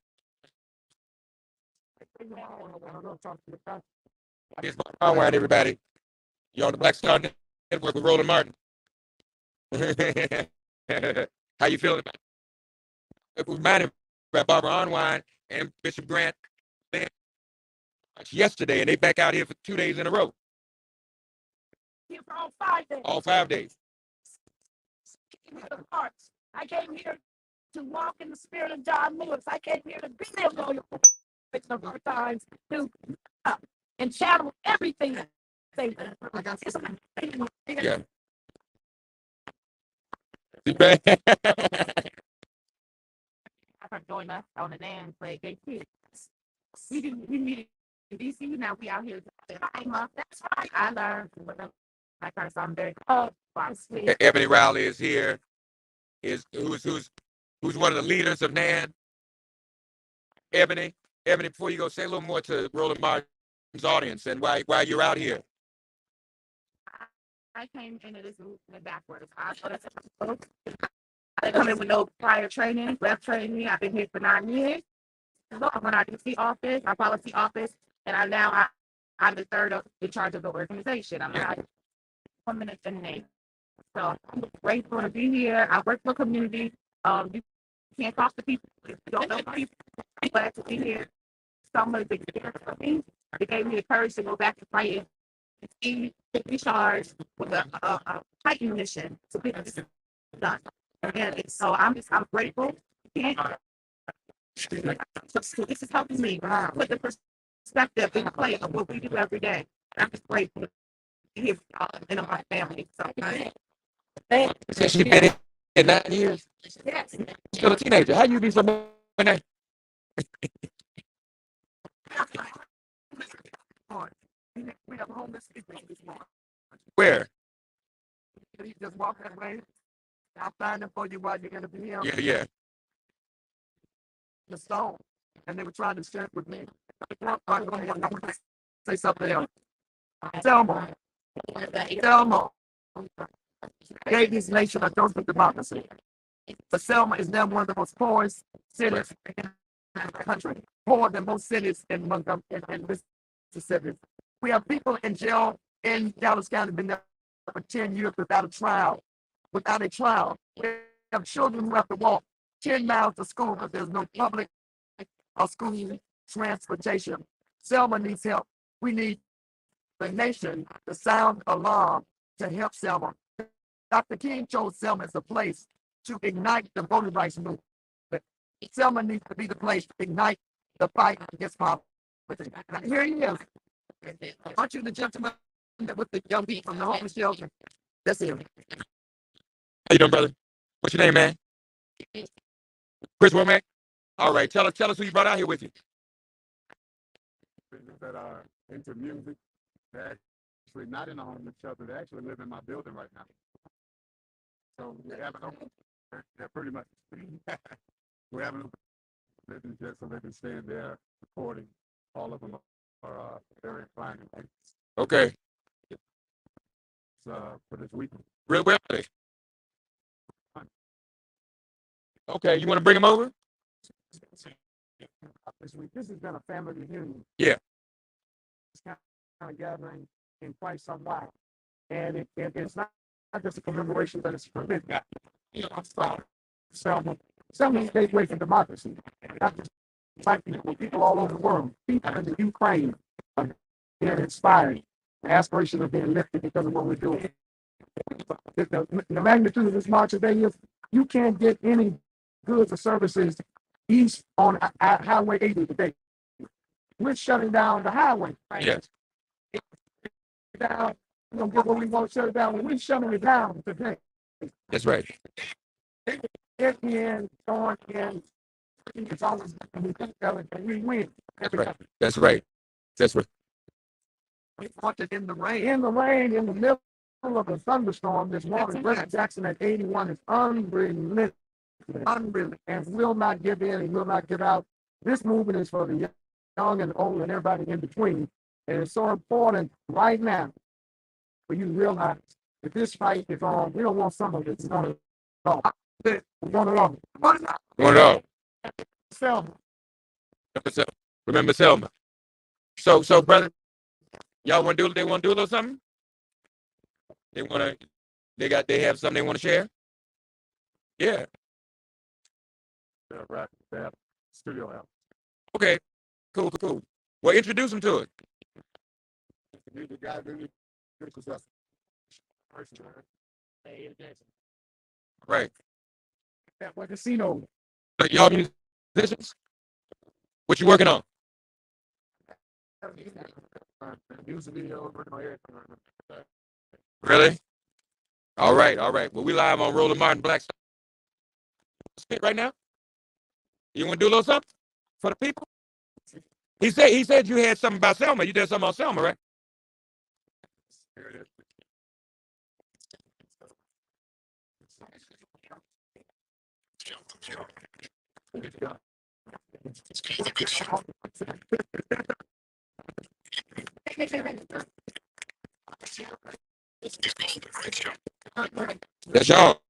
Here's my conrad, everybody. You're on the Black Star Network with Roland Martin. How you feeling about it? It was reminded by Barbara Unwine and Bishop Grant yesterday, and they back out here for 2 days in a row. All 5 days. here to hearts. I came here to walk in the spirit of John Lewis. I came here to be there loyal of our times to and channel everything. Yeah. Join us on the land play big kids. We meet in DC. Now we out here. That's right. I learned. Like our son, very Ebony Rowley is here. Who's one of the leaders of NAN? Ebony, before you go, say a little more to Roland Martin's audience and why you're out here. I came into this movement backwards. I come in with no prior training, left training. I've been here for 9 years. So I'm in our DC office, our policy office, and I'm the third in charge of the organization. I'm not 1 minute in the name. So I'm grateful to be here. I work for community. You can't talk to people if you don't know people. I'm glad to be here. Someone is there for me. They gave me the courage to go back and fight and see, take me charged with a fighting mission to get this done. And so I'm grateful. So this is helping me put the perspective in play of what we do every day. I'm just grateful to be here in my family. So Since she's been in 9 years, yes. still a teenager. How you be so mad? We have homeless people this morning. Where? You just walk that way. I'll find them for you while you're gonna be here. Yeah. The stone, and they were trying to share with me. I'm gonna say something else. Selma, gave this nation a dose of democracy. But Selma is now one of the most poorest cities in the country, poorer than most cities in Montgomery and Mississippi. We have people in jail in Dallas County been there for 10 years without a trial. We have children who have to walk 10 miles to school because there's no public or school transportation. Selma needs help. We need the nation to sound alarm to help Selma. Dr. King chose Selma as a place to ignite the voting rights movement. Selma needs to be the place to ignite the fight against poverty. Here he is. Aren't you the gentleman with the young people from the homeless shelter? That's him. How you doing, brother? What's your name, man? Chris Womack? All right, tell us who you brought out here with you. That are into music, they're actually not in a homeless shelter. They actually live in my building right now. So we haven't opened. They're pretty much we haven't opened just so they can stay in there recording. All of them are very inclined. Okay. For this week. Where are they? Okay, you want to bring them over? This week. This has been a family reunion. Yeah. It's kind of gathering in quite some while. And it's not just a commemoration, but it's a commitment. Selma gave way for democracy. Not just black people all over the world, people in the Ukraine are being inspired. The aspiration of being lifted because of what we're doing. The magnitude of this march today is you can't get any goods or services east on Highway 80 today. We're shutting down the highway. Right? Yes. Down, we don't get what we want to shut it down. When we're shutting it down today. That's right. Get in, going in. It's always and we win. That's right. We want it in the rain. In the middle of a thunderstorm, this morning, Brett Jackson at 81 is unrelenting, and will not give in and will not give out. This movement is for the young and old and everybody in between. And it's so important right now for you to realize that this fight is on. We don't want some of it. It's on it all. We want it all. Want it all. Selma. Remember Selma. So, brother, y'all want to do? They want to do a little something? They have something they want to share? Yeah. Right. Studio house. Okay. Cool. Well, introduce them to it. The guy really introduces us. Right. That was casino. But y'all musicians, what you working on? Music video, Really? All right, all right. Well, we live on Roland Martin Black Spit right now. You want to do a little something for the people? He said you had something about Selma. You did something on Selma, right? That's y'all.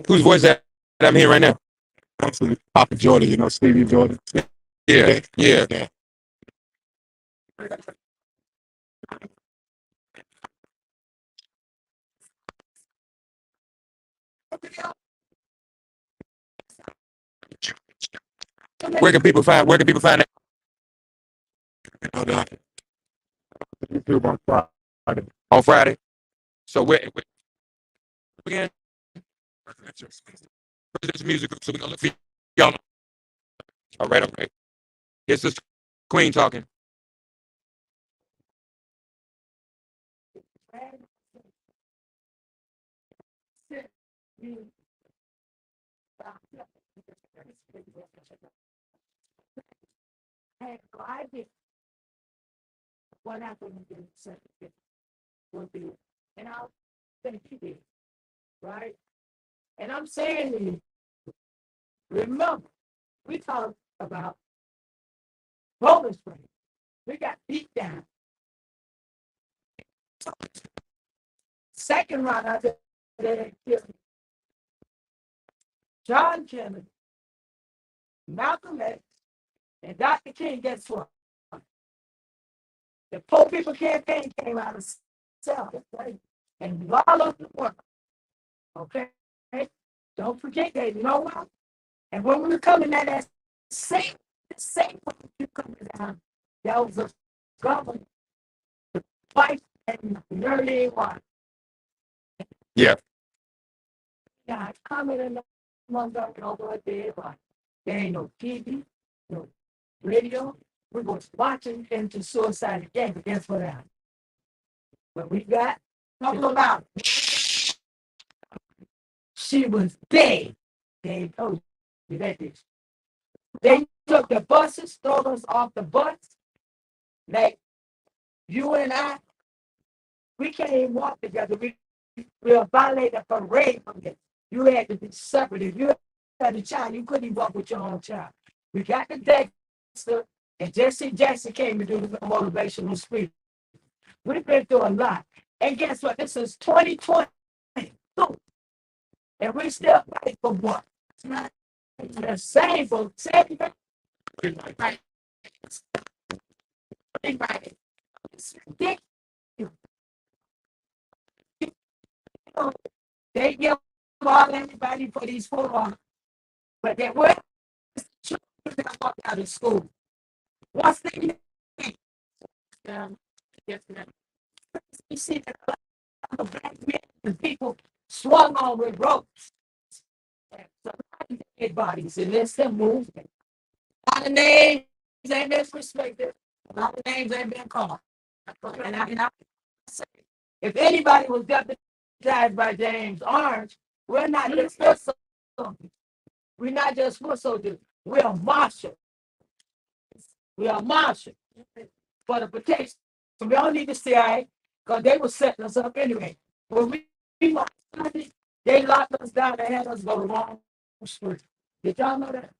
Whose voice that I'm hearing right now? Papa Jordan, you know, Stevie Jordan. Yeah, yeah. Where can people find that? YouTube on Friday. On Friday. So where again? President's music group. So we're gonna look for y'all. All right, okay. It's this Queen talking. What happened in the second would be, and I'll thank you, did, right? And I'm saying to you, remember, we talked about Bowling Spring. We got beat down. Second round, I said, they killed John Kennedy, Malcolm X, and Dr. King. Guess what? The Poor People Campaign came out of Selma, right? And all over the world. Okay? Don't forget that, you know what? And when we were coming at that same way you coming down, that was a government fight and nearly one. Yeah. Yeah, coming in Montgomery over there, but there ain't no TV, no radio. We was watching into suicide again, but guess what happened? What we got? Talking about she was dead. They told you that this. They took the buses, throw us off the bus. Like you and I, we can't even walk together. We'll violate the parade from this. You had to be separate. If you had a child, you couldn't even walk with your own child. We got the Dexter, and Jesse Jackson came to do the motivational speech. We've been through a lot. And guess what? This is 2022. And we still fight for what? It's not the same for same right. Right. It's ridiculous. They give all everybody for these four, but they were children that walk out of school. Once they yes, ma'am. You see that a lot of black men and people swung on with ropes. So dead bodies, and there's some movement. A lot of names ain't been respected. A lot of names ain't been called. And I say, if anybody was deputized by James Orange, we're not just foot soldiers. We're not just foot soldiers. We're marshals. We are marshals for the protection. So we don't need the CIA because they were setting us up anyway. When we they locked us down and had us go the wrong street. Did y'all know that?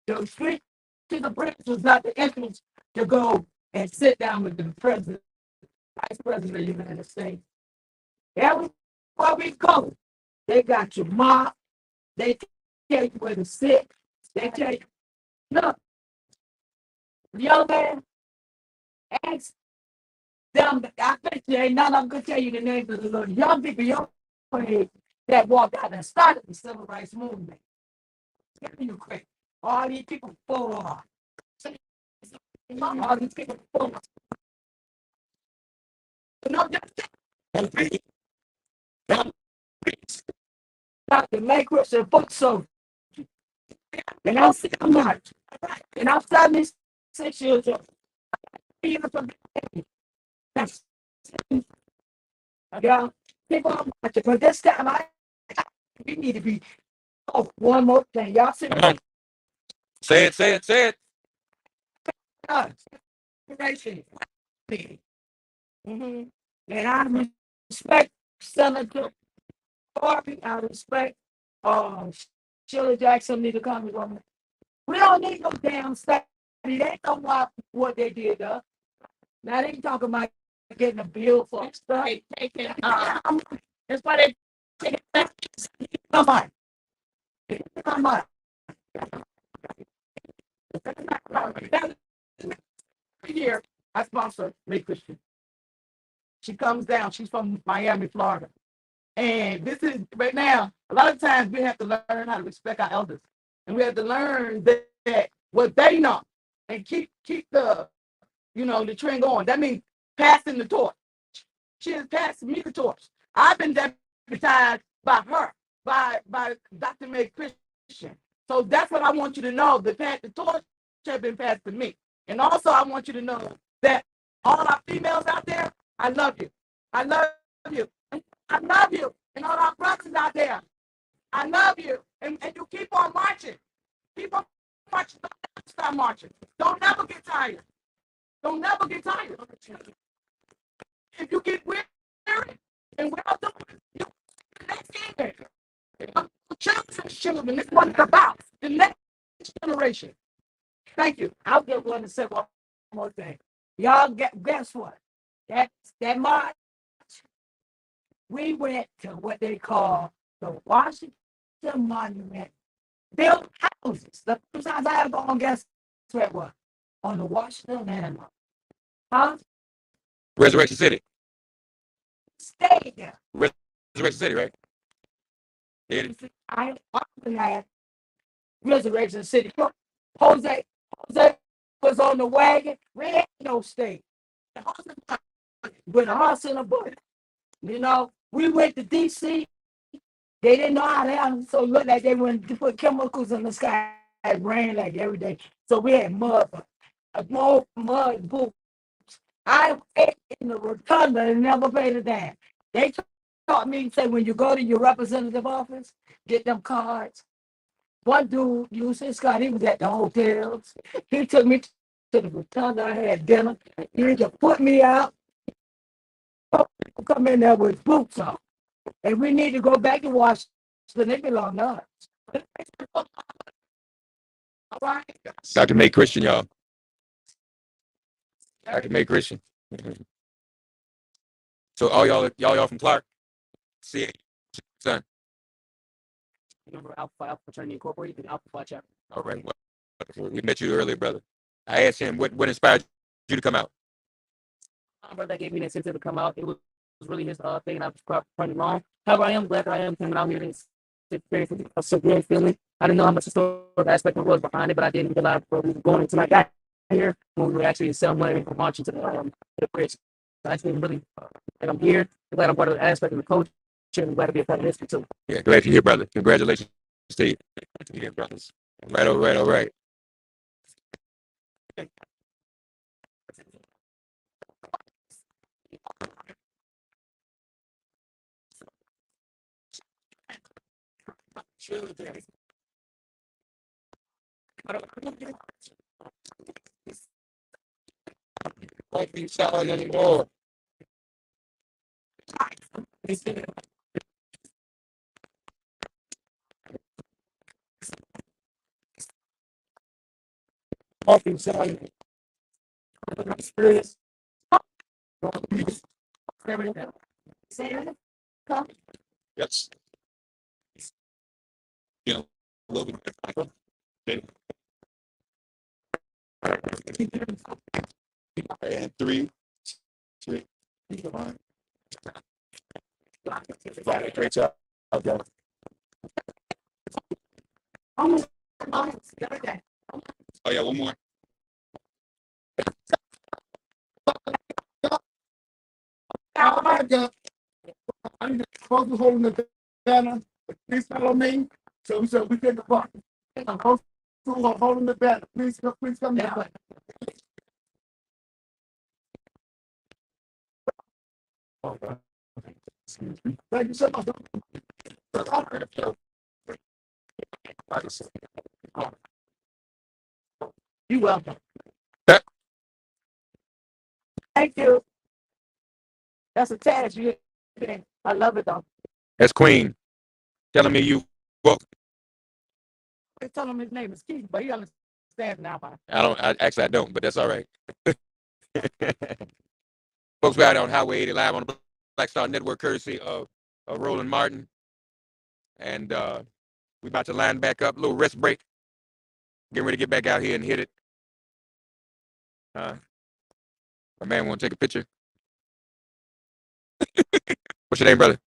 The street to the bridge was not the entrance to go and sit down with the president, vice president of the United States. Everywhere we go, they got you mobbed. They tell you where to sit. They tell you, look, young man, ask them, I bet you ain't none of them could tell you the names of the little young people your age that walked out and started the civil rights movement. Give me you quick. All these people full of. All these people full of. No, Dr. Make and book so. And I'm not. And I'm 76 years old. That's yeah. People are watching, but this time we need to be. Oh, one more thing, y'all see Come on. Say it, say it, say it. Mm-hmm. And I respect Senator Barbie. I respect Sheila Jackson need to come with me. We don't need no damn study. They know what they did. Now they talking about getting a bill for stuff. That's why they take it back. Come on. Come on. Here, I sponsor May Christian. She comes down. She's from Miami, Florida. And this is right now, a lot of times we have to learn how to respect our elders. And we have to learn that what they know and keep the trend going. That means passing the torch. She has passed me the torch. I've been deputized by her, by Dr. May Christian. So that's what I want you to know. The torch has been passed to me. And also I want you to know that all our females out there, I love you. I love you. I love you. And all our brothers out there, I love you. And you keep on marching. Keep on marching. Don't never stop marching. Don't never get tired. Don't never get tired. If you get weary and well done, you next game. Children, this is what it's about. The next generation. Thank you. I'll get one to say one more thing. Y'all guess what? That march, we went to what they call the Washington Monument. Built houses. The first time I ever gone, guess where it was? On the Washington Landmark. Huh? Resurrection City. Stayed there. Resurrection City, right? Yeah. I often had Resurrection City. Jose was on the wagon. We had no state. With a horse and a bullet. We went to D.C. They didn't know how to handle it, so it looked like they wanted to put chemicals in the sky. It rained like every day. So we had mud boots. I ate in the rotunda and never paid a dime. They taught me, say, when you go to your representative office, get them cards. One dude used his card. He was at the hotels. He took me to the rotunda. I had dinner. He just put me out. Come in there with boots on. And we need to go back and watch the nigga on us. All right. Dr. May Christian, y'all. Dr. May Christian. Mhm. So all y'all from Clark? See it, son. Remember Alpha Fraternity Incorporated and Alpha Phi Chapter. All right. Well, we met you earlier, brother. I asked him what inspired you to come out. Brother gave me that incentive to come out. It was really his thing, and I was running wrong. However, I am glad that I am coming out here and experiencing a surreal feeling. I didn't know how much the historic aspect was behind it, but I didn't realize where we were going until I got here when we were actually in Selma and marching to the bridge. So I just really glad I'm here. I'm glad I'm part of the aspect of the culture, and I'm glad to be a part of history too. Yeah, glad you're here, brother. Congratulations to you. Yeah, brothers. All right, all right. Won't be selling anymore. Won't be selling. Experience. Yes. You know, a little bit. And 3, 3. Great job. Okay. Almost. Oh yeah, one more. I got, I'm supposed to holding the banner. Please follow me. So we said we get the buck. I'm supposed to holding the banner. Please come down. Thank you so much. You welcome. That- Thank you. That's a task. I love it though. That's Queen telling me you woke. They tell him his name is Keith, but he understands now. I don't, but that's all right. Folks, we're out on Highway 80 live on the Black Star Network, courtesy of Roland Martin. And we about to line back up, a little rest break. Getting ready to get back out here and hit it. My man want to take a picture. What's your name, brother?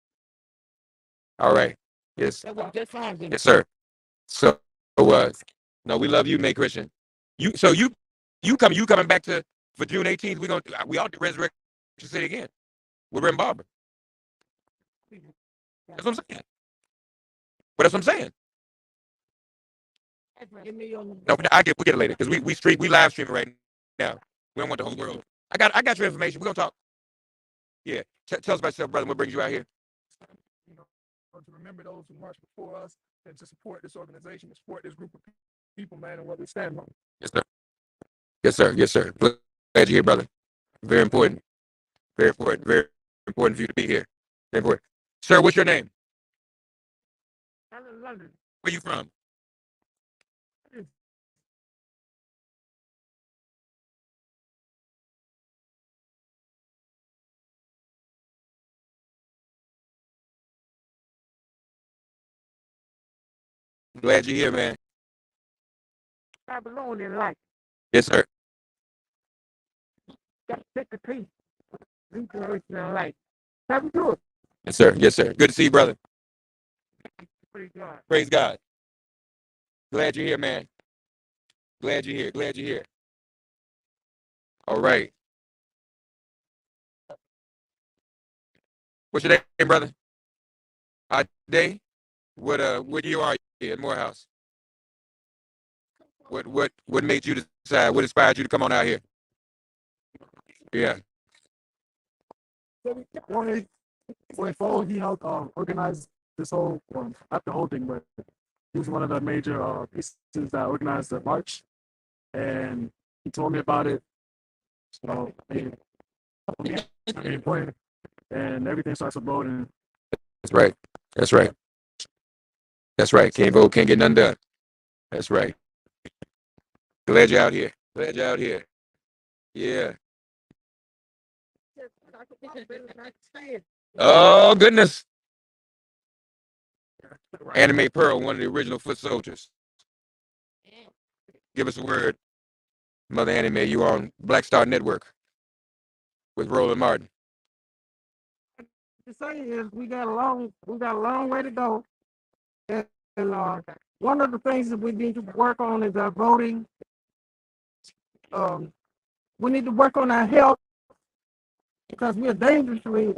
All right. Yes. That was just fine. Yes, sir. So, no, we love you, May Christian. You coming back for June 18th? We all do Resurrection City again with Ren Barber. That's what I'm saying. But that's what I'm saying. No, we get it later because we live streaming right now. We don't want the whole world. I got your information. We're gonna talk. Yeah. Tell us about yourself, brother. What brings you out here? To remember those who marched before us and to support this organization, to support this group of people, man, and what we stand on. Yes, sir. Yes, sir. Yes, sir. Glad you're here, brother. Very important. Very important. Very important for you to be here. Very important. Sir, what's your name? I'm in London. Where you from? Glad you're here, man. I belong in life. Yes, sir. Got to take the peace. Inspirational life. Have you do it? Yes, sir. Yes, sir. Good to see you, brother. Praise God. Praise God. Glad you're here, man. Glad you're here. Glad you're here. All right. What's your name, brother? Day? What year are you at Morehouse? What made you decide? What inspired you to come on out here? Yeah. When Fall, he helped organize this whole, not the whole thing, but he was one of the major pieces that organized the march. And he told me about it. So, important. And everything starts uploading. That's right. That's right. That's right. Can't vote, can't get nothing done. That's right. Glad you're out here. Glad you're out here. Yeah. Oh, goodness. Anime Pearl, one of the original foot soldiers. Give us a word. Mother Anime, you on Black Star Network with Roland Martin. To say is we got a long way to go. And one of the things that we need to work on is our voting. We need to work on our health because we're dangerously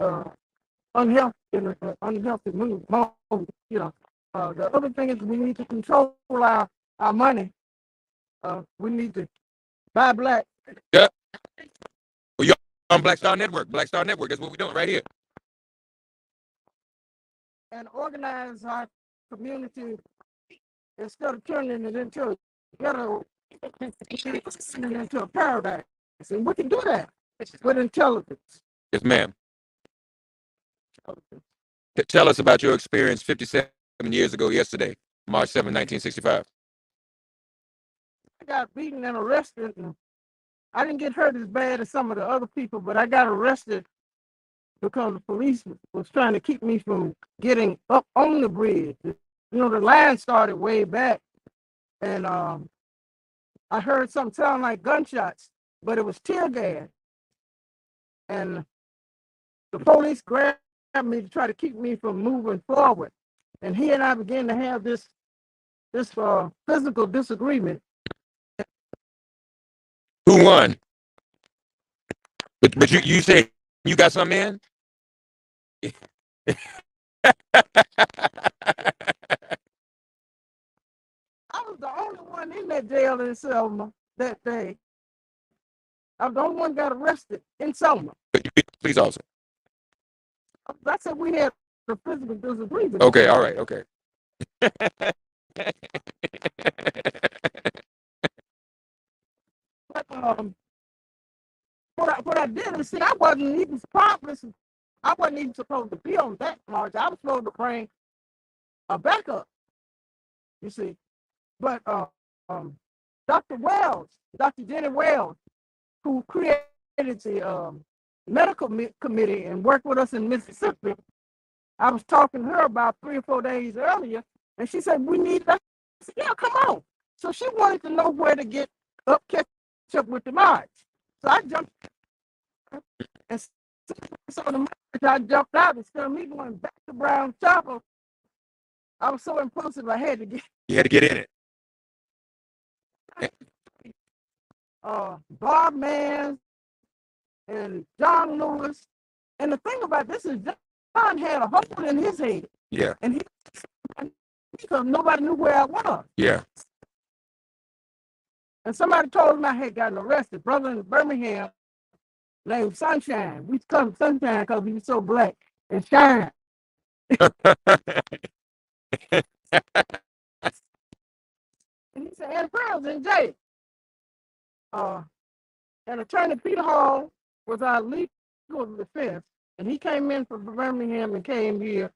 unhealthy in an unhealthy mode. The other thing is we need to control our money. We need to buy black. Yeah. Well, you're on Black Star Network. Black Star Network. That's what we're doing right here. And organize our community instead of turning it into a ghetto, turning it into a paradise. And we can do that with intelligence. Yes, ma'am. Tell us about your experience 57 years ago yesterday, March 7, 1965. I got beaten and arrested. And I didn't get hurt as bad as some of the other people, but I got arrested because the police was trying to keep me from getting up on the bridge. The line started way back, and I heard something sound like gunshots, but it was tear gas. And the police grabbed me to try to keep me from moving forward. And he and I began to have this physical disagreement. Who won? But you said you got something in? I was the only one in that jail in Selma that day. I was the only one got arrested in Selma. Police officer. I said we had a physical disagreement. Okay, all right, okay. But what I did is see, I wasn't even promised. I wasn't even supposed to be on that march. I was supposed to bring a backup. You see, but Dr. Wells, Dr. Jenny Wells, who created the medical committee and worked with us in Mississippi, I was talking to her about 3 or 4 days earlier, and she said, we need that. I said, yeah, come on. So she wanted to know where to get catch up with the march. So I jumped, and so the march, I jumped out instead of me going back to Brown Chapel. I was so impulsive, I had to get. You had to get in it. Bob Mann and John Lewis. And the thing about this is John had a hole in his head. Yeah. And because nobody knew where I was. Yeah. And somebody told him I had gotten arrested. Brother in Birmingham named Sunshine. We called him Sunshine because he was so black and shine. And he said, and Pearl's in jail. And Attorney Peter Hall was our legal defense. And he came in from Birmingham and came here,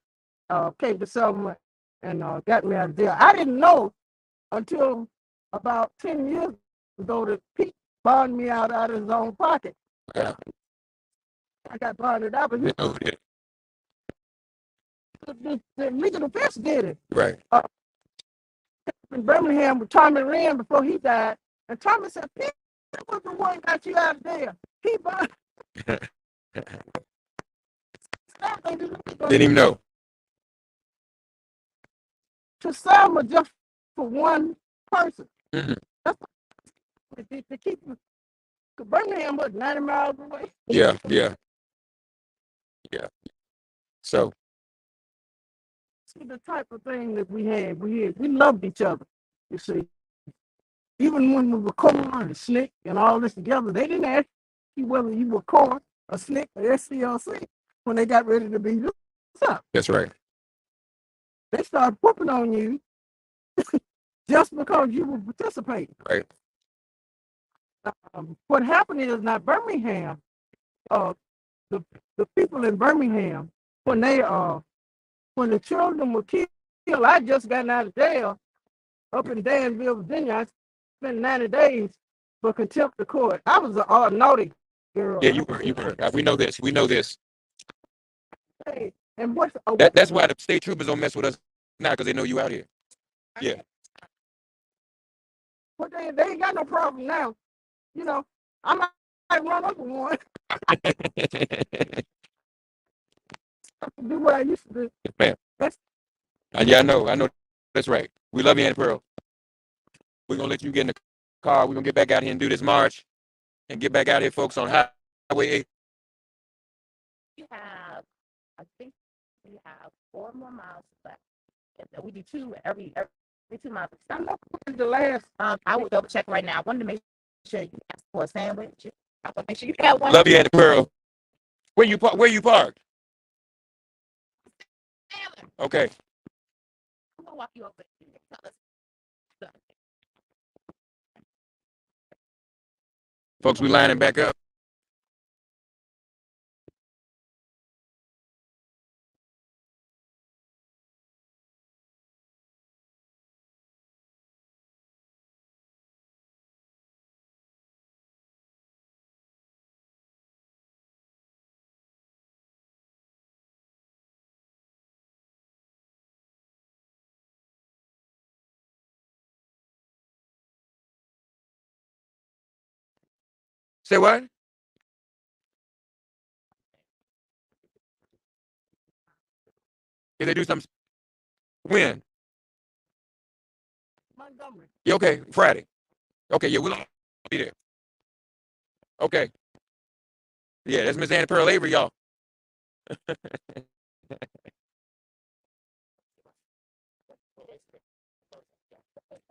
came to Selma and got me out of jail. I didn't know until about 10 years ago that Pete bonded me out of his own pocket. Yeah. I got bonded out, but the legal defense did it. Right. In Birmingham with Tommy Wren before he died. And Tommy said, Pete was the one got you out of there. He bonded. Didn't even know. To Selma just for one person. Mm-hmm. That's to keep Birmingham was 90 miles away. Yeah, yeah. Yeah. So See the type of thing that we had. We loved each other, you see. Even when we were corn and slick and all this together, they didn't ask you whether you were corn or slick or SCLC when they got ready to beat us up. that's right. They started whooping on you just because you were participating. Right. What happened is now Birmingham, the people in Birmingham, when the children were killed, I just got out of jail up in Danville, Virginia. I spent 90 days for contempt of court. I was a naughty girl. Yeah, you were. You were. We know this. We know this. Hey, and That's why the state troopers don't mess with us now, because they know you out here. Yeah. But they ain't got no problem now. You know, I might run over one. Do what I used to do. Man. Yeah, I know. That's right. We love you, Aunt Pearl. We're going to let you get in the car. We're going to get back out here and do this march and get back out here, folks, on Highway 8. I think we have 4 more miles left. We do 2 every 2 miles. I'm not the last. I will double check right now. I wanted to make sure you asked for a sandwich. I want to make sure you have one. Love you, Aunt Pearl. Where you parked? Okay. I'm gonna walk you over. Tell us. Folks, we lining back up. Say what? If they do something, when? Montgomery. Yeah, okay, Friday. Okay, yeah, we'll all be there. Okay. Yeah, that's Miss Annie Pearl Avery, y'all.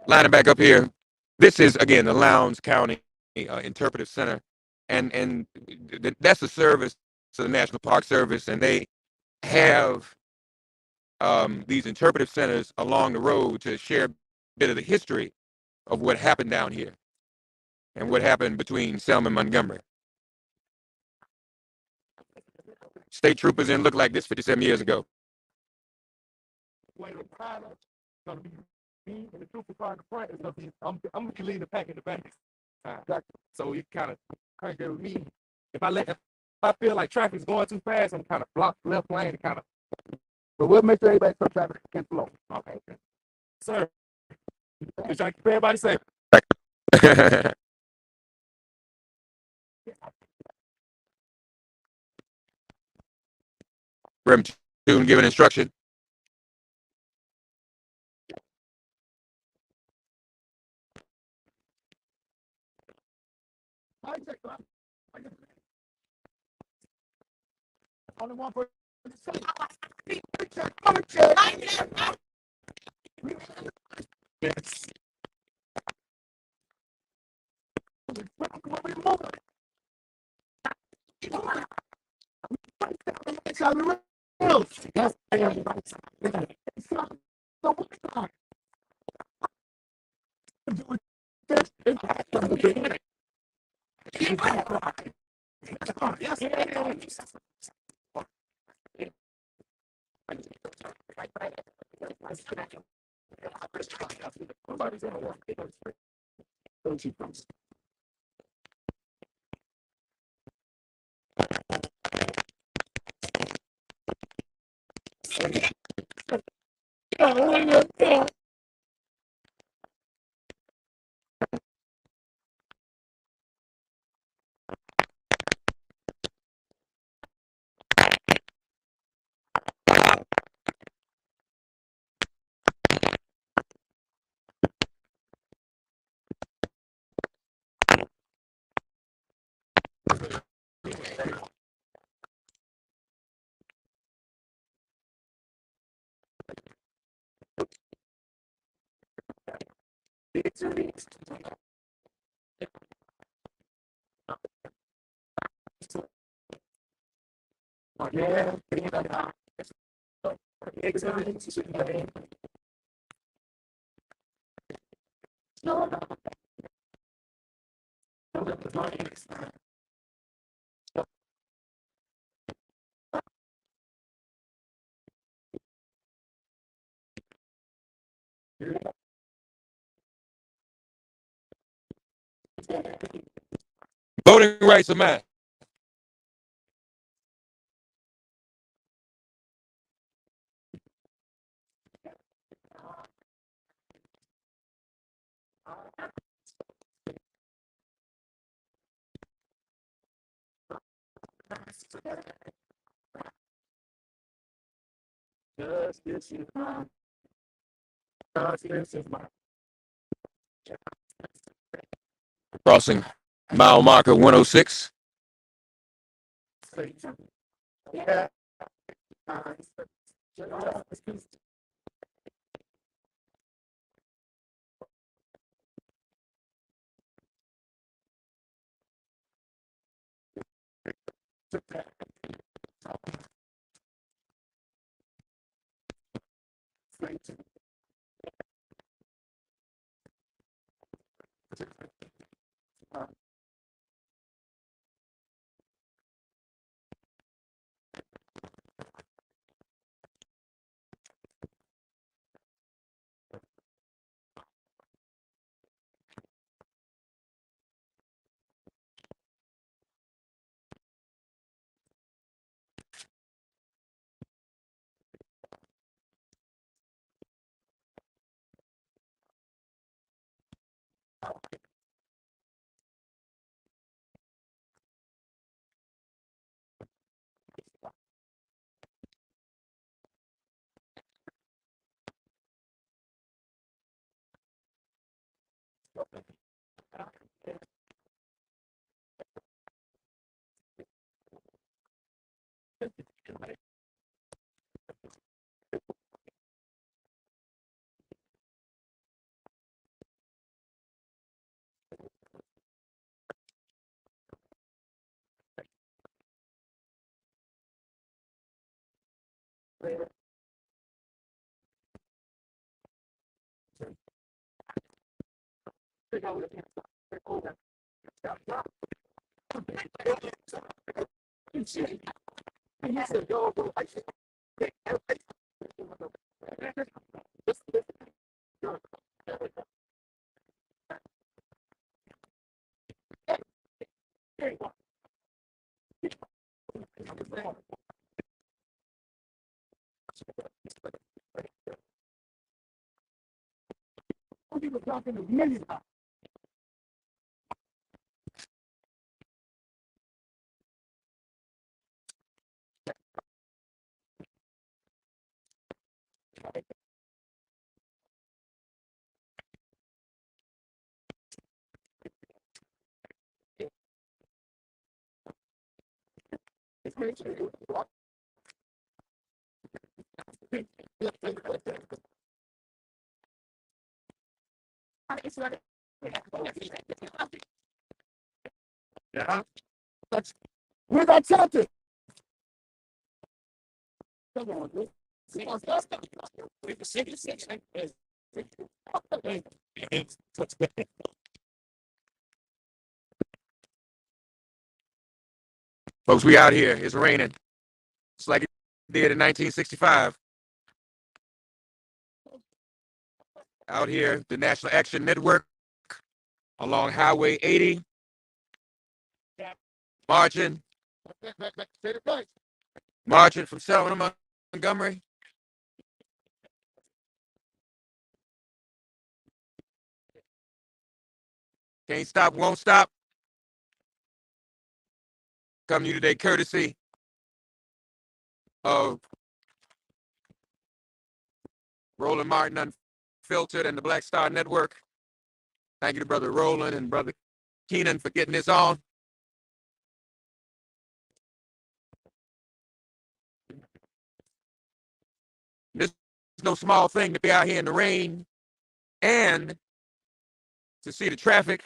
Lining back up here. This is again the Lowndes County Interpretive Center, and that's a service to the National Park Service, and they have these interpretive centers along the road to share a bit of the history of what happened down here and what happened between Selma and Montgomery. State troopers didn't look like this 57 years ago. Wait, gonna be me and the trooper car in the front is gonna be I'm gonna lead the pack in the back. So you kind of get with me. If I feel like traffic's going too fast, I'm kind of block left lane and kind of. But we'll make sure everybody some traffic can flow. Okay, sir. Just trying to keep everybody safe. Rem Tune giving instruction. Only one person. Yes. Voting rights of mine. Crossing mile marker 106. Yeah. Where's that chapter? Come on, dude. Folks, we out here. It's raining. It's like it did in 1965. Out here, the National Action Network along Highway 80, marching, marching from Selma to Montgomery. Can't stop, won't stop. Coming to you today courtesy of Roland Martin Unfiltered and the Black Star Network. Thank you to Brother Roland and Brother Keenan for getting this on. This is no small thing to be out here in the rain and to see the traffic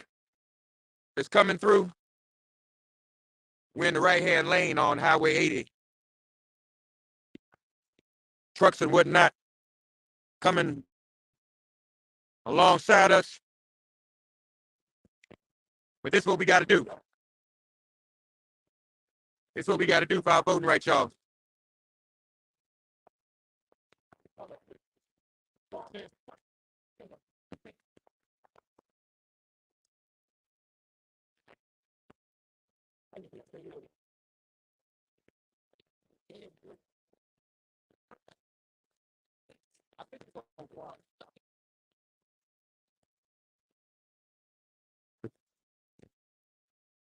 that's coming through. We're in the right-hand lane on Highway 80. Trucks and whatnot coming alongside us. But this is what we got to do. This is what we got to do for our voting rights, y'all.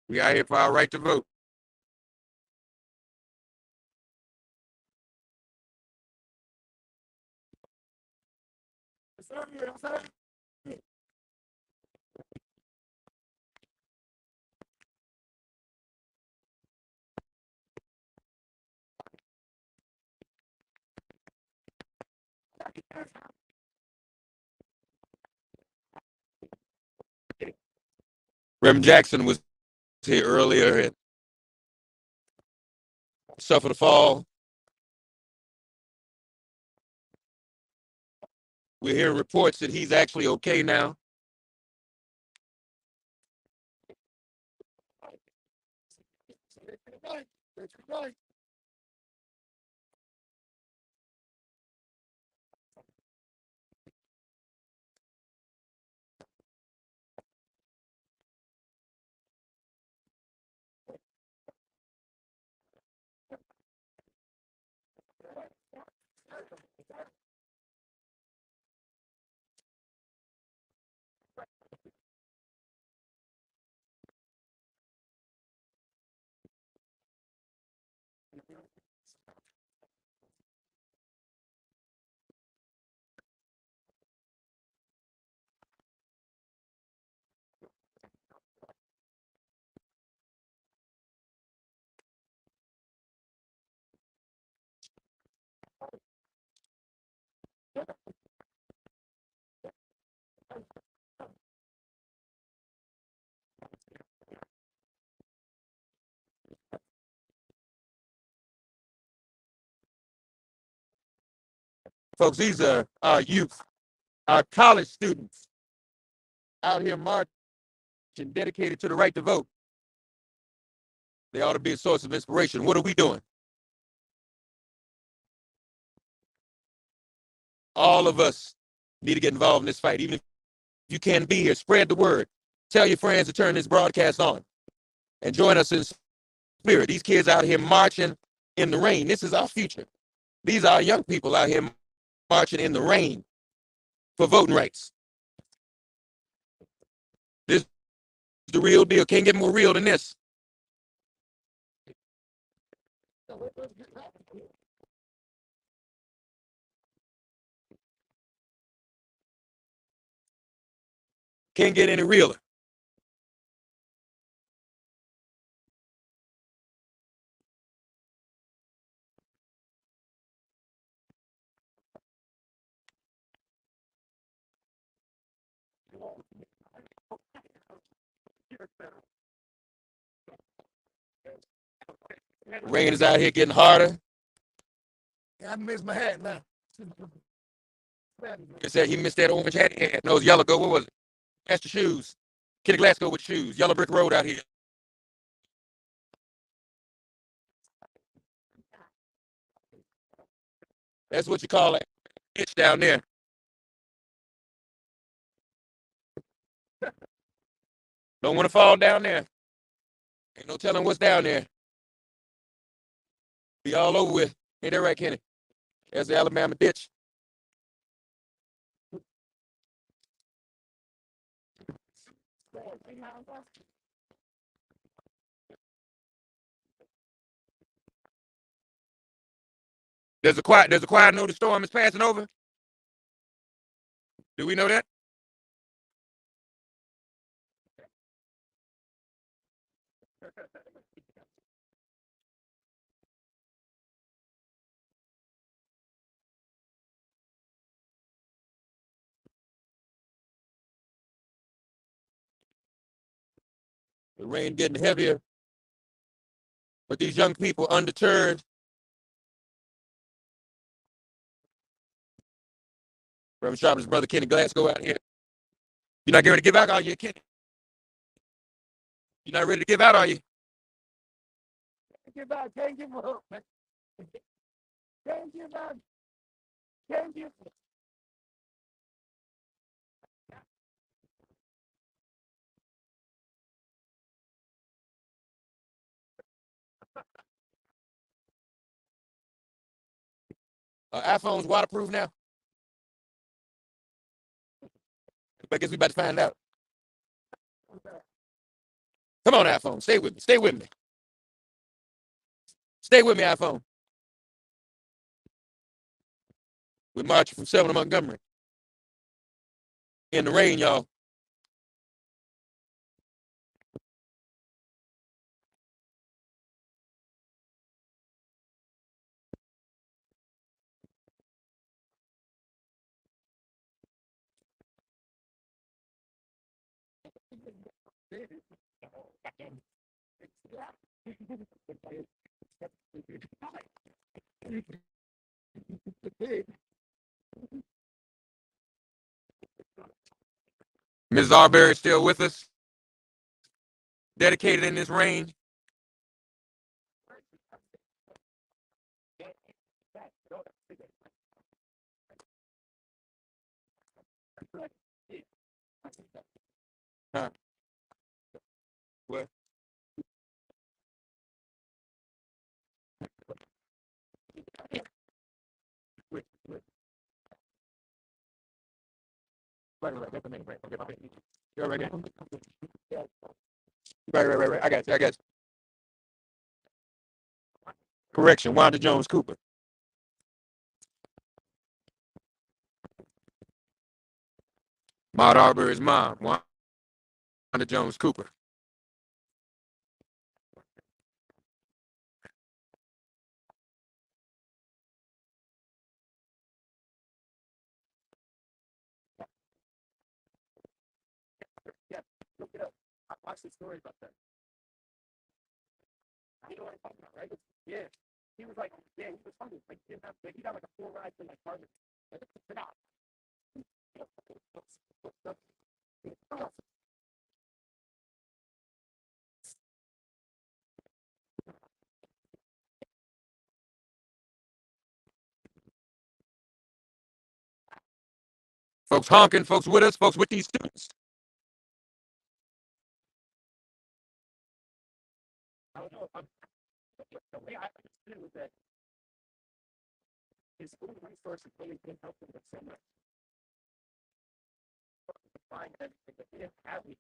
We out here for our right to vote. Reverend Jackson was here earlier and suffered a fall. We're hearing reports that he's actually okay now. Folks, these are our youth, our college students out here marching, dedicated to the right to vote. They ought to be a source of inspiration. What are we doing? All of us need to get involved in this fight. Even if you can't be here, spread the word. Tell your friends to turn this broadcast on and join us in spirit. These kids out here marching in the rain. This is our future. These are our young people out here marching in the rain for voting rights. This is the real deal. Can't get more real than this. Can't get any realer. Rain is out here getting harder. I miss my hat now. He said he missed that orange hat. Yeah, no, it was yellow. Go. What was it? That's the shoes. Kenny Glasgow with shoes. Yellow brick road out here. That's what you call it. Ditch down there. Don't want to fall down there. Ain't no telling what's down there. Be all over with. Ain't that right, Kenny? That's the Alabama ditch. There's a quiet note the storm is passing over. Do we know that? The rain getting heavier, but these young people undeterred from Sharp's brother Kenny Glasgow out here. You're not getting ready to give out, are you, Kenny? You're not ready to give out, are you? Give out, can't give up. Can't give out, can't give up. iPhone's waterproof now. I guess we about to find out. Come on, iPhone. Stay with me. Stay with me. Stay with me, iPhone. We're marching from Selma to Montgomery. In the rain, y'all. Ms. Arbery still with us. Dedicated in this rain. Huh. What? Right. I got you. Correction, Wanda Jones Cooper. Maud Arbery's mom, Wanda Jones Cooper. Watch the story about that. You know what I'm talking about, right? Yeah. He was like, yeah, he was hungry. Like, he got like a full ride to like Harvard. Like, sit out. Folks honking, folks with us, folks with these students. I don't know. The way I understood it was that his school resources really didn't help him with so much. Find everything, but he didn't have it.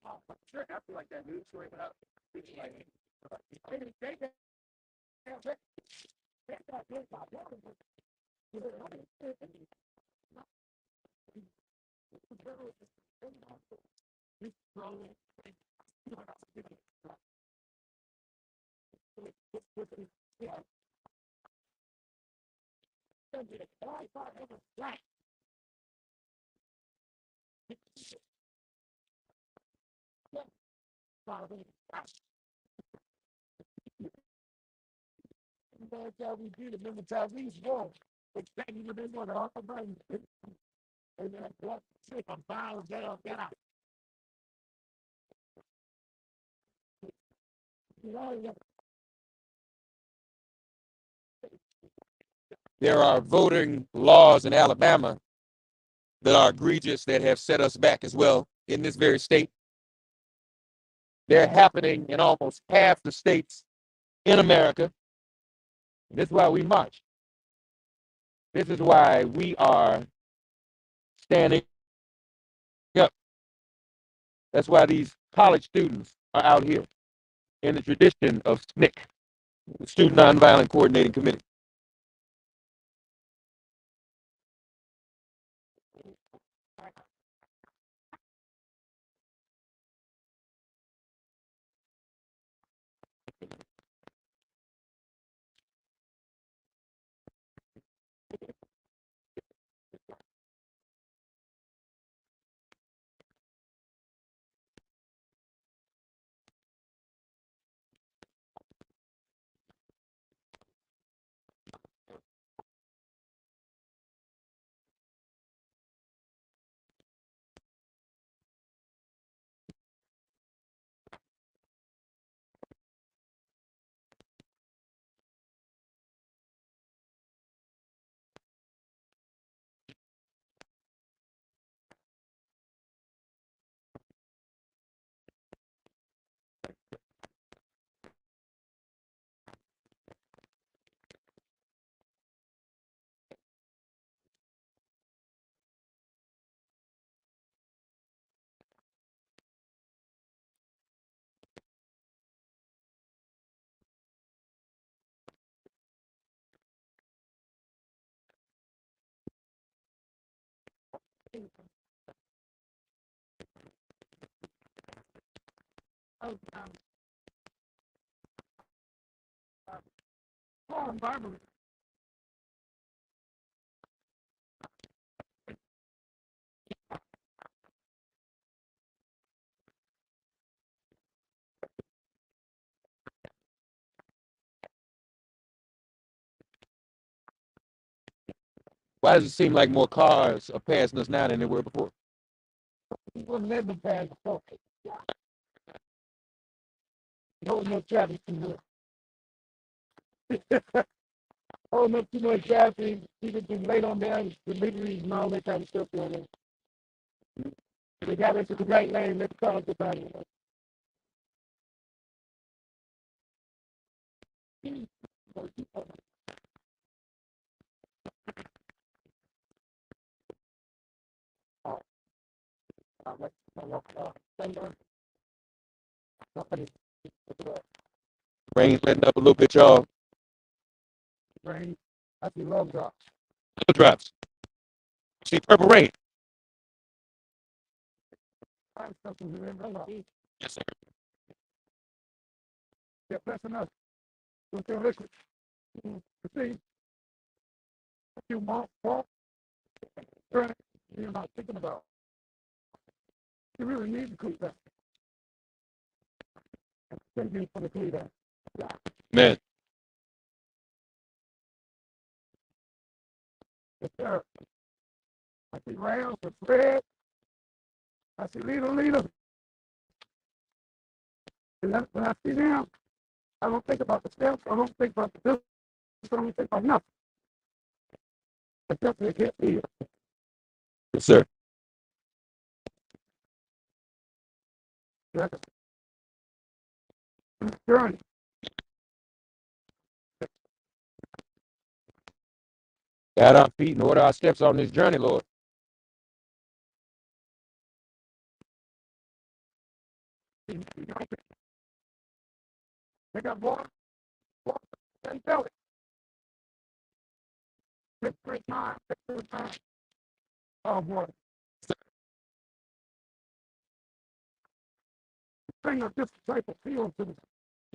I'm sure after like that news story went out, he was like, that's how we did it. Remember Tyrese Wall? Exactly what they want to offer, buddy. And then what? I'm bound, get up, get out. There are voting laws in Alabama that are egregious that have set us back as well in this very state. They're happening in almost half the states in America. This is why we march. This is why we are standing up. That's why these college students are out here in the tradition of SNCC, the Student Nonviolent Coordinating Committee. Why does it seem like more cars are passing us now than there were before? People never pass the holding up traffic too much. Holding up too much traffic, people been late on their deliveries and all that kind of stuff going on. They got us to the right lane, let's talk about it. Rain letting up a little bit, y'all. Rain, I see love drops. Little drops. See purple rain. Yes, sir. They're pressing us with their liquid. You see, you want, turn, you're not thinking about. You really need to cool down. Thank you for the cool down. Man. Yes, sir. I see Rams and Fred. I see Leader. And that's when I see them, I don't think about the steps. I don't think about the distance. I don't think about nothing. Except they get me. Yes, sir. That's a journey. Guide our feet and order our steps on this journey, Lord. They got water and belly. Take great time. Take good time. Oh, boy. Bring a different type of feel to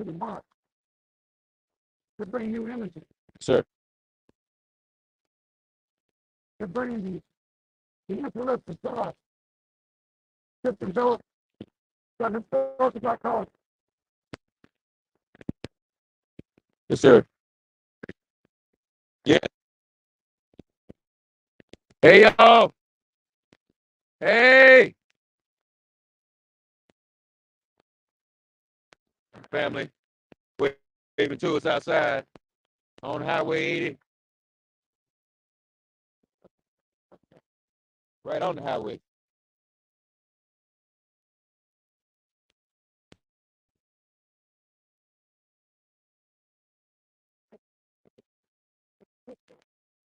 the mark. To bring new energy. Sir. To bring the intellect of God. To develop that historical psychology. Yes, sir. Yeah. Hey, y'all. Hey, family. Waving to us outside on Highway 80. Right on the highway.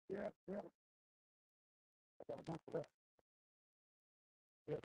Yeah, yeah. Yeah.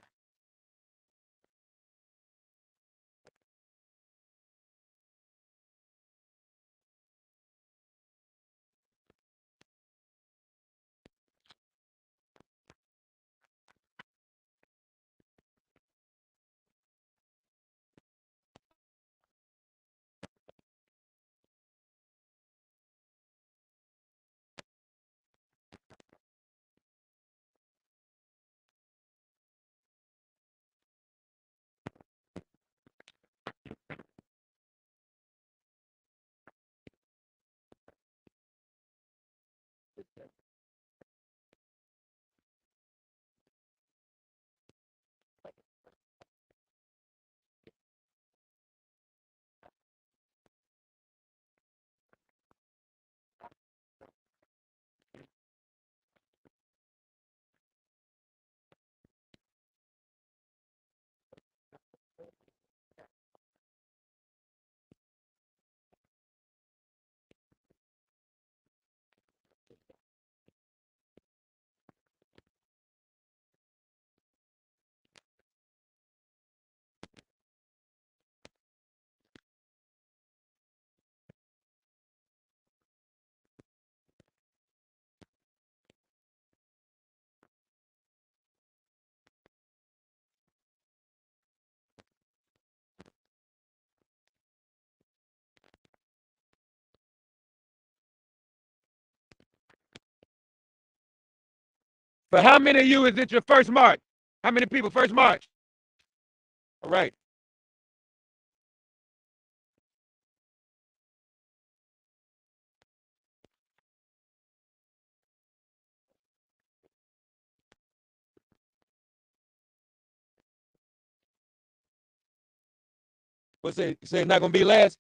For how many of you is it your first march? How many people first march? All right. What's say not gonna be last?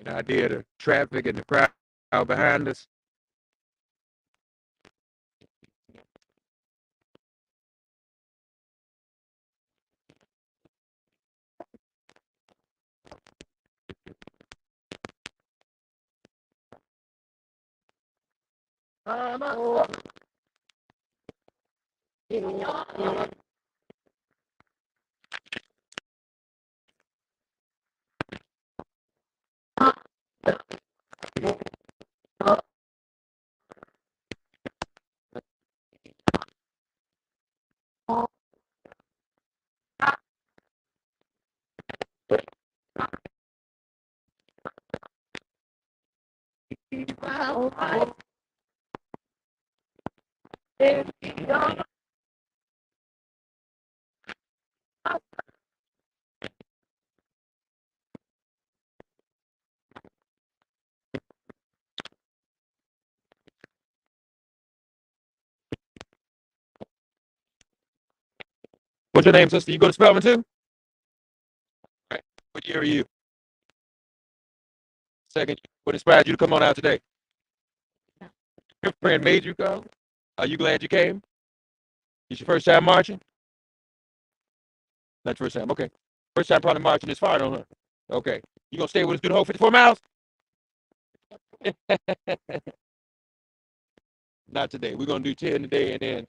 An idea of the traffic and the crowd behind us. What's your name, sister? You go to Spelman too? What year are you? Second. What inspired you to come on out today? Your friend made you come. Are you glad you came? It's your first time marching? Not your first time. Okay. First time probably marching this far, don't her? Okay. You gonna stay with us through the whole 54 miles? Not today. We're gonna do 10 today and then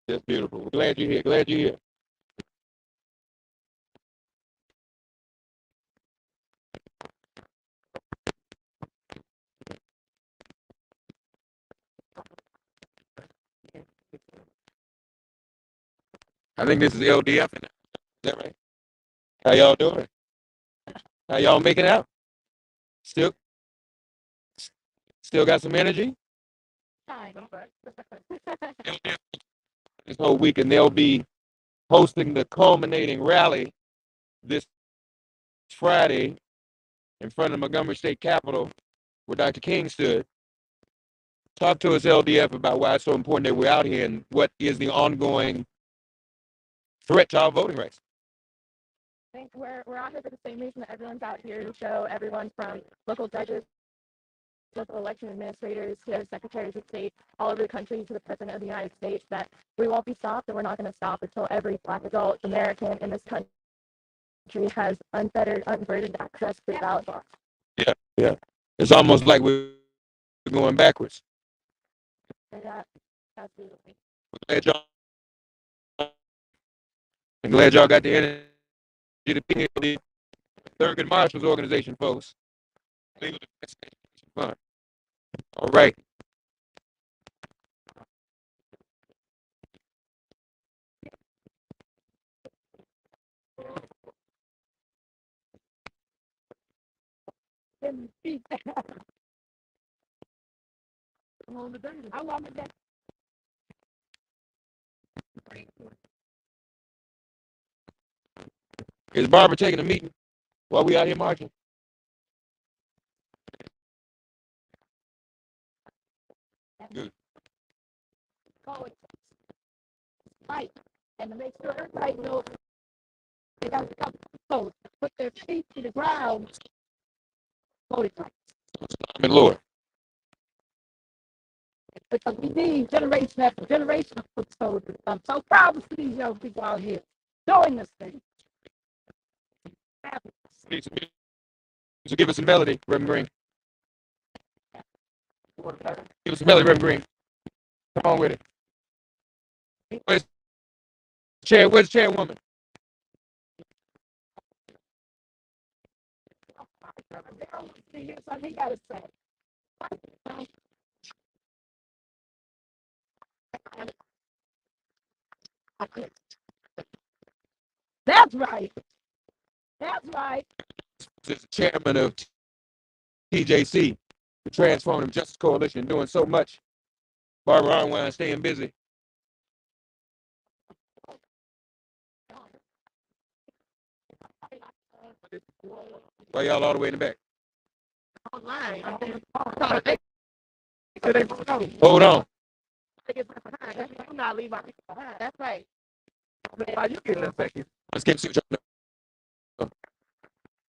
that's beautiful. We're glad you're here. Glad you're here. I think this is LDF. Is that right? How y'all doing? How y'all making out? Still still got some energy? LDF this whole week and they'll be hosting the culminating rally this Friday in front of the Montgomery State Capitol where Dr. King stood. Talk to us, LDF, about why it's so important that we're out here and what is the ongoing threat to our voting rights. I think we're out here for the same reason that everyone's out here to show everyone from local judges, local election administrators, to secretaries of state all over the country, to the president of the United States, that we won't be stopped and we're not going to stop until every Black adult American in this country has unfettered, unburdened access to the ballot box. Yeah, yeah. It's almost like we're going backwards. Yeah, absolutely. Glad y'all, I'm glad y'all got the energy to be here. The Thurgood Marshall's organization, folks. Legal Defense Fund. All right. I want to get Is Barbara taking a meeting while we out here marching? Good. forward, fight, and to make sure everybody knows they got to come vote, put their feet to the ground, voting rights. Amen, Lord. Because we need generation after generation of foot soldiers. I'm so proud to see these young people out here doing this thing. So give us some melody, Reverend Green. Give us some melody, Reverend Green. Come on with it. Where's the chairwoman? Here's what he got to say. That's right. That's right. This is the chairman of TJC, the Transformative Justice Coalition, doing so much. Barbara Arnwine staying busy. Why y'all all the way in the back? Online. Hold on. I'm not leaving my people behind. That's right. Why you getting that back here? Let's get you.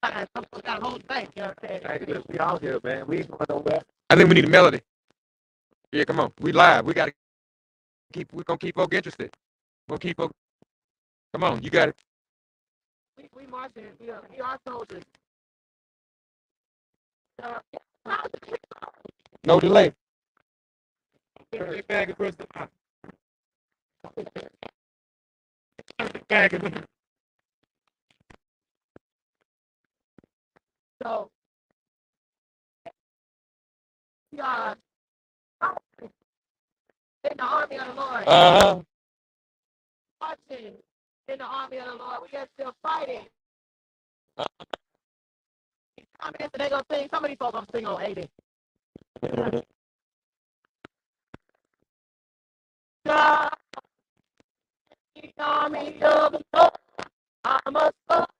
That whole thing. You know what I'm saying? Hey, we out here, man. We ain't going nowhere. I think we need a melody. Yeah, come on. We live. We gotta keep. We're gonna keep folk interested. We'll keep folk. Come on, you got it. We marching. We are soldiers. No delay. So we are in the army of the Lord. Marching in the army of the Lord. We are still fighting. Communists, they gonna sing. Some of these folks gonna sing on 80. God, the army of the Lord. I'm a soldier.